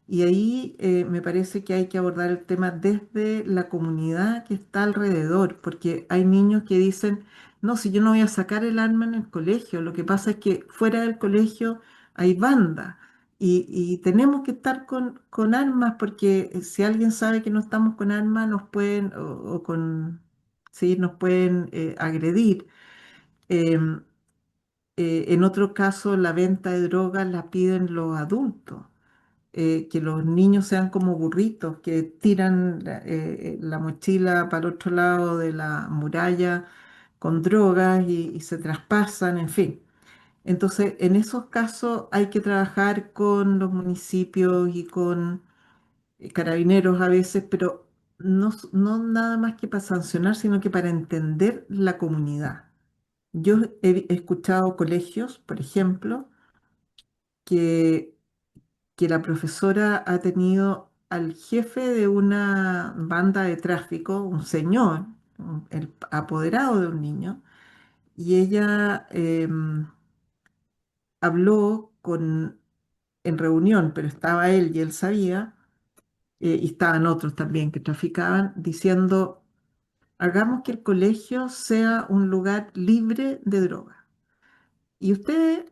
Y ahí me parece que hay que abordar el tema desde la comunidad que está alrededor, porque hay niños que dicen, no, si yo no voy a sacar el arma en el colegio, lo que pasa es que fuera del colegio hay banda y tenemos que estar con armas porque si alguien sabe que no estamos con armas nos pueden, o con, sí, nos pueden agredir. Em, en otro caso, la venta de drogas la piden los adultos, que los niños sean como burritos, que tiran la mochila para el otro lado de la muralla con drogas y se traspasan, en fin. Entonces, en esos casos hay que trabajar con los municipios y con carabineros a veces, pero no nada más que para sancionar, sino que para entender la comunidad. Yo he escuchado colegios, por ejemplo, que la profesora ha tenido al jefe de una banda de tráfico, un señor, el apoderado de un niño, y ella habló en reunión, pero estaba él y él sabía, y estaban otros también que traficaban, diciendo, hagamos que el colegio sea un lugar libre de drogas. Y ustedes,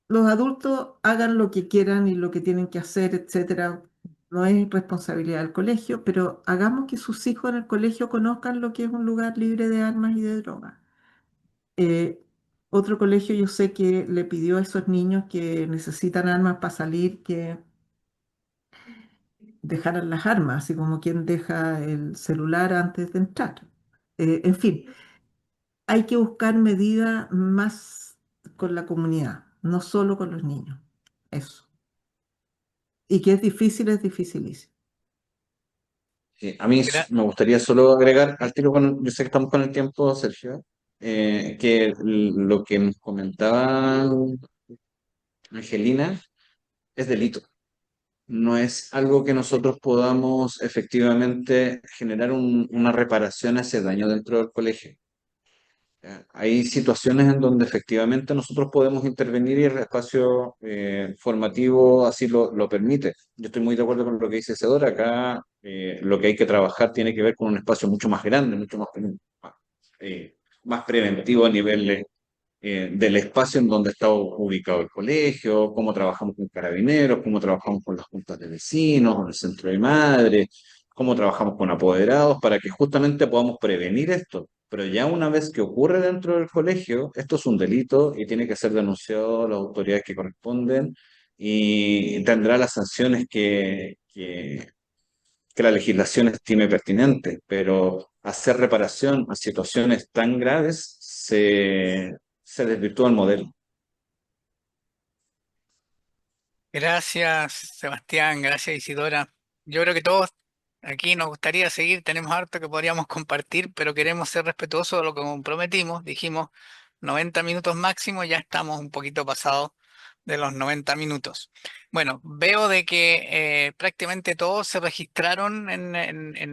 los adultos, hagan lo que quieran y lo que tienen que hacer, etcétera. No es responsabilidad del colegio, pero hagamos que sus hijos en el colegio conozcan lo que es un lugar libre de armas y de drogas. Eh, Otro colegio yo sé que le pidió a esos niños que necesitan armas para salir que dejaran las armas, así como quien deja el celular antes de entrar. En fin, hay que buscar medidas más con la comunidad, no solo con los niños. Eso. Y que es dificilísimo. Sí, a mí Gra- me gustaría solo agregar al tiro, yo sé que estamos con el tiempo, Sergio, que lo que nos comentaba Angelina es delito. No es algo que nosotros podamos efectivamente generar una reparación a ese daño dentro del colegio. ¿Ya? Hay situaciones en donde efectivamente nosotros podemos intervenir y el espacio formativo así lo permite. Yo estoy muy de acuerdo con lo que dice Isidora. Acá lo que hay que trabajar tiene que ver con un espacio mucho más grande, mucho más preventivo a nivel del espacio en donde está ubicado el colegio, cómo trabajamos con carabineros, cómo trabajamos con las juntas de vecinos, con el centro de madres, cómo trabajamos con apoderados, para que justamente podamos prevenir esto. Pero ya una vez que ocurre dentro del colegio, esto es un delito y tiene que ser denunciado a las autoridades que corresponden y tendrá las sanciones que la legislación estime pertinentes, pero hacer reparación a situaciones tan graves se desvirtúa el modelo. Gracias, Sebastián, gracias, Isidora. Yo creo que todos aquí nos gustaría seguir, tenemos harto que podríamos compartir, pero queremos ser respetuosos de lo que comprometimos. Dijimos 90 minutos máximo, ya estamos un poquito pasados de los 90 minutos. Bueno, veo de que prácticamente todos se registraron en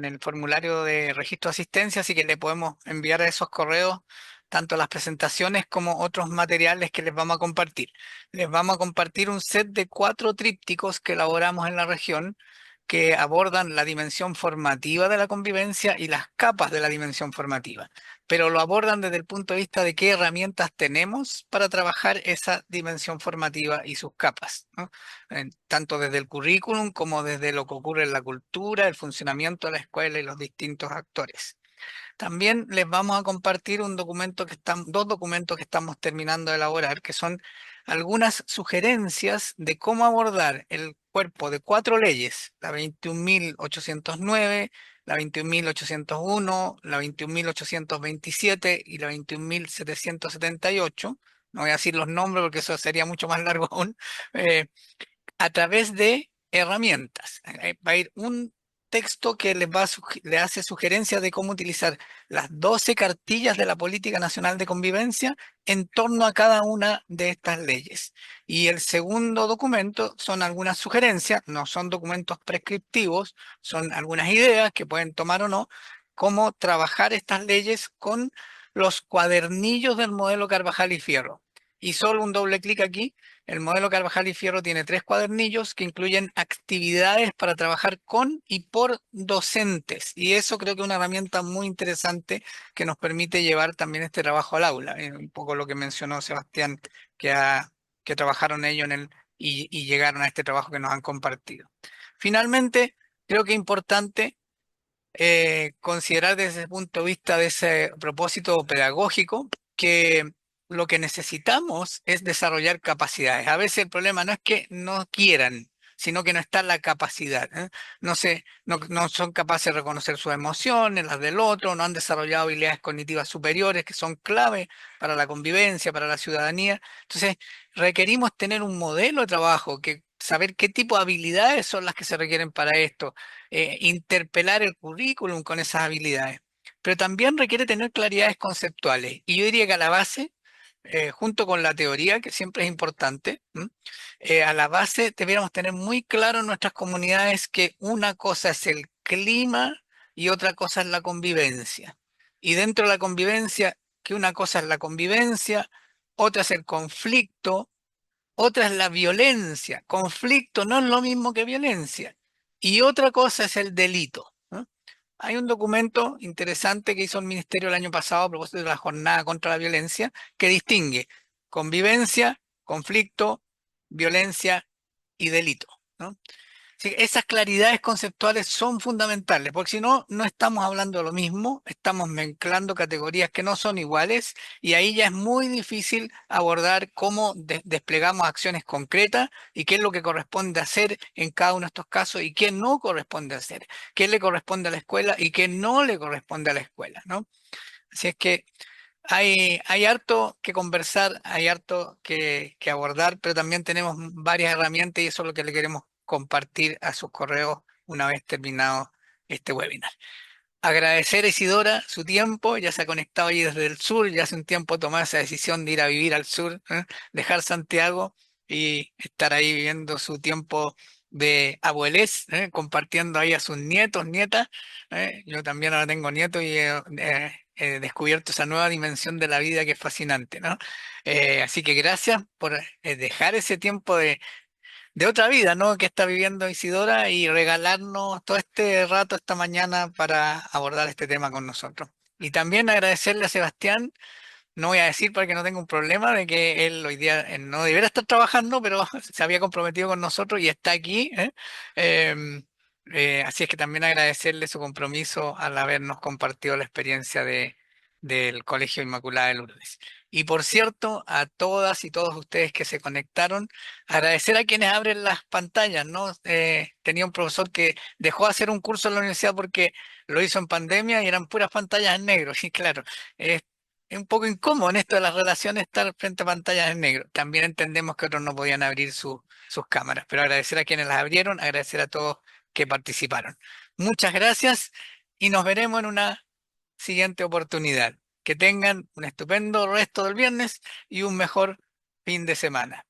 el formulario de registro de asistencia, así que le podemos enviar a esos correos tanto las presentaciones como otros materiales que les vamos a compartir. Les vamos a compartir un set de 4 trípticos que elaboramos en la región que abordan la dimensión formativa de la convivencia y las capas de la dimensión formativa, pero lo abordan desde el punto de vista de qué herramientas tenemos para trabajar esa dimensión formativa y sus capas, ¿no? Tanto desde el currículum como desde lo que ocurre en la cultura, el funcionamiento de la escuela y los distintos actores. También les vamos a compartir un documento dos documentos que estamos terminando de elaborar, que son algunas sugerencias de cómo abordar el cuerpo de 4 leyes, la 21.809, la 21.801, la 21.827 y la 21.778. No voy a decir los nombres porque eso sería mucho más largo aún. eh, a través de herramientas. Va a ir un texto que le hace sugerencias de cómo utilizar las 12 cartillas de la Política Nacional de Convivencia en torno a cada una de estas leyes. Y el segundo documento son algunas sugerencias, no son documentos prescriptivos, son algunas ideas que pueden tomar o no, cómo trabajar estas leyes con los cuadernillos del modelo Carvajal y Fierro. Y solo un doble clic aquí. El modelo Carvajal y Fierro tiene 3 cuadernillos que incluyen actividades para trabajar con y por docentes. Y eso creo que es una herramienta muy interesante que nos permite llevar también este trabajo al aula. Un poco lo que mencionó Sebastián, que, que trabajaron ellos y llegaron a este trabajo que nos han compartido. Finalmente, creo que es importante considerar desde el punto de vista de ese propósito pedagógico que lo que necesitamos es desarrollar capacidades. A veces el problema no es que no quieran, sino que no está la capacidad, ¿eh? No son capaces de reconocer sus emociones, las del otro, no han desarrollado habilidades cognitivas superiores que son clave para la convivencia, para la ciudadanía. Entonces, requerimos tener un modelo de trabajo, que saber qué tipo de habilidades son las que se requieren para esto, interpelar el currículum con esas habilidades. Pero también requiere tener claridades conceptuales. Y yo diría que a la base, junto con la teoría, que siempre es importante, a la base debiéramos tener muy claro en nuestras comunidades que una cosa es el clima y otra cosa es la convivencia. Y dentro de la convivencia, que una cosa es la convivencia, otra es el conflicto, Otra es la violencia. Conflicto no es lo mismo que violencia. Y otra cosa es el delito, ¿no? Hay un documento interesante que hizo el Ministerio el año pasado a propósito de la Jornada contra la Violencia que distingue convivencia, conflicto, violencia y delito, ¿no? Sí, esas claridades conceptuales son fundamentales, porque si no, no estamos hablando de lo mismo, estamos mezclando categorías que no son iguales y ahí ya es muy difícil abordar cómo desplegamos acciones concretas y qué es lo que corresponde hacer en cada uno de estos casos y qué no corresponde hacer, qué le corresponde a la escuela y qué no le corresponde a la escuela, ¿no? Así es que hay harto que conversar, hay harto que abordar, pero también tenemos varias herramientas y eso es lo que le queremos compartir a sus correos una vez terminado este webinar. Agradecer a Isidora su tiempo, ya se ha conectado allí desde el sur, ya hace un tiempo tomó esa decisión de ir a vivir al sur, dejar Santiago y estar ahí viviendo su tiempo de abuelez, compartiendo ahí a sus nietos, nietas. Yo también ahora tengo nietos y he descubierto esa nueva dimensión de la vida que es fascinante, ¿no? Así que gracias por dejar ese tiempo de otra vida, ¿no? Que está viviendo Isidora y regalarnos todo este rato esta mañana para abordar este tema con nosotros. Y también agradecerle a Sebastián, no voy a decir para que no tenga un problema de que él hoy día no debiera estar trabajando, pero se había comprometido con nosotros y está aquí, ¿eh? Em, Así es que también agradecerle su compromiso al habernos compartido la experiencia del Colegio Inmaculada de Lourdes. Y por cierto, a todas y todos ustedes que se conectaron, agradecer a quienes abren las pantallas, ¿no? Tenía un profesor que dejó de hacer un curso en la universidad porque lo hizo en pandemia y eran puras pantallas en negro. Y claro, es un poco incómodo en esto de las relaciones estar frente a pantallas en negro. También entendemos que otros no podían abrir sus cámaras, pero agradecer a quienes las abrieron, agradecer a todos que participaron. Muchas gracias y nos veremos en una siguiente oportunidad. Que tengan un estupendo resto del viernes y un mejor fin de semana.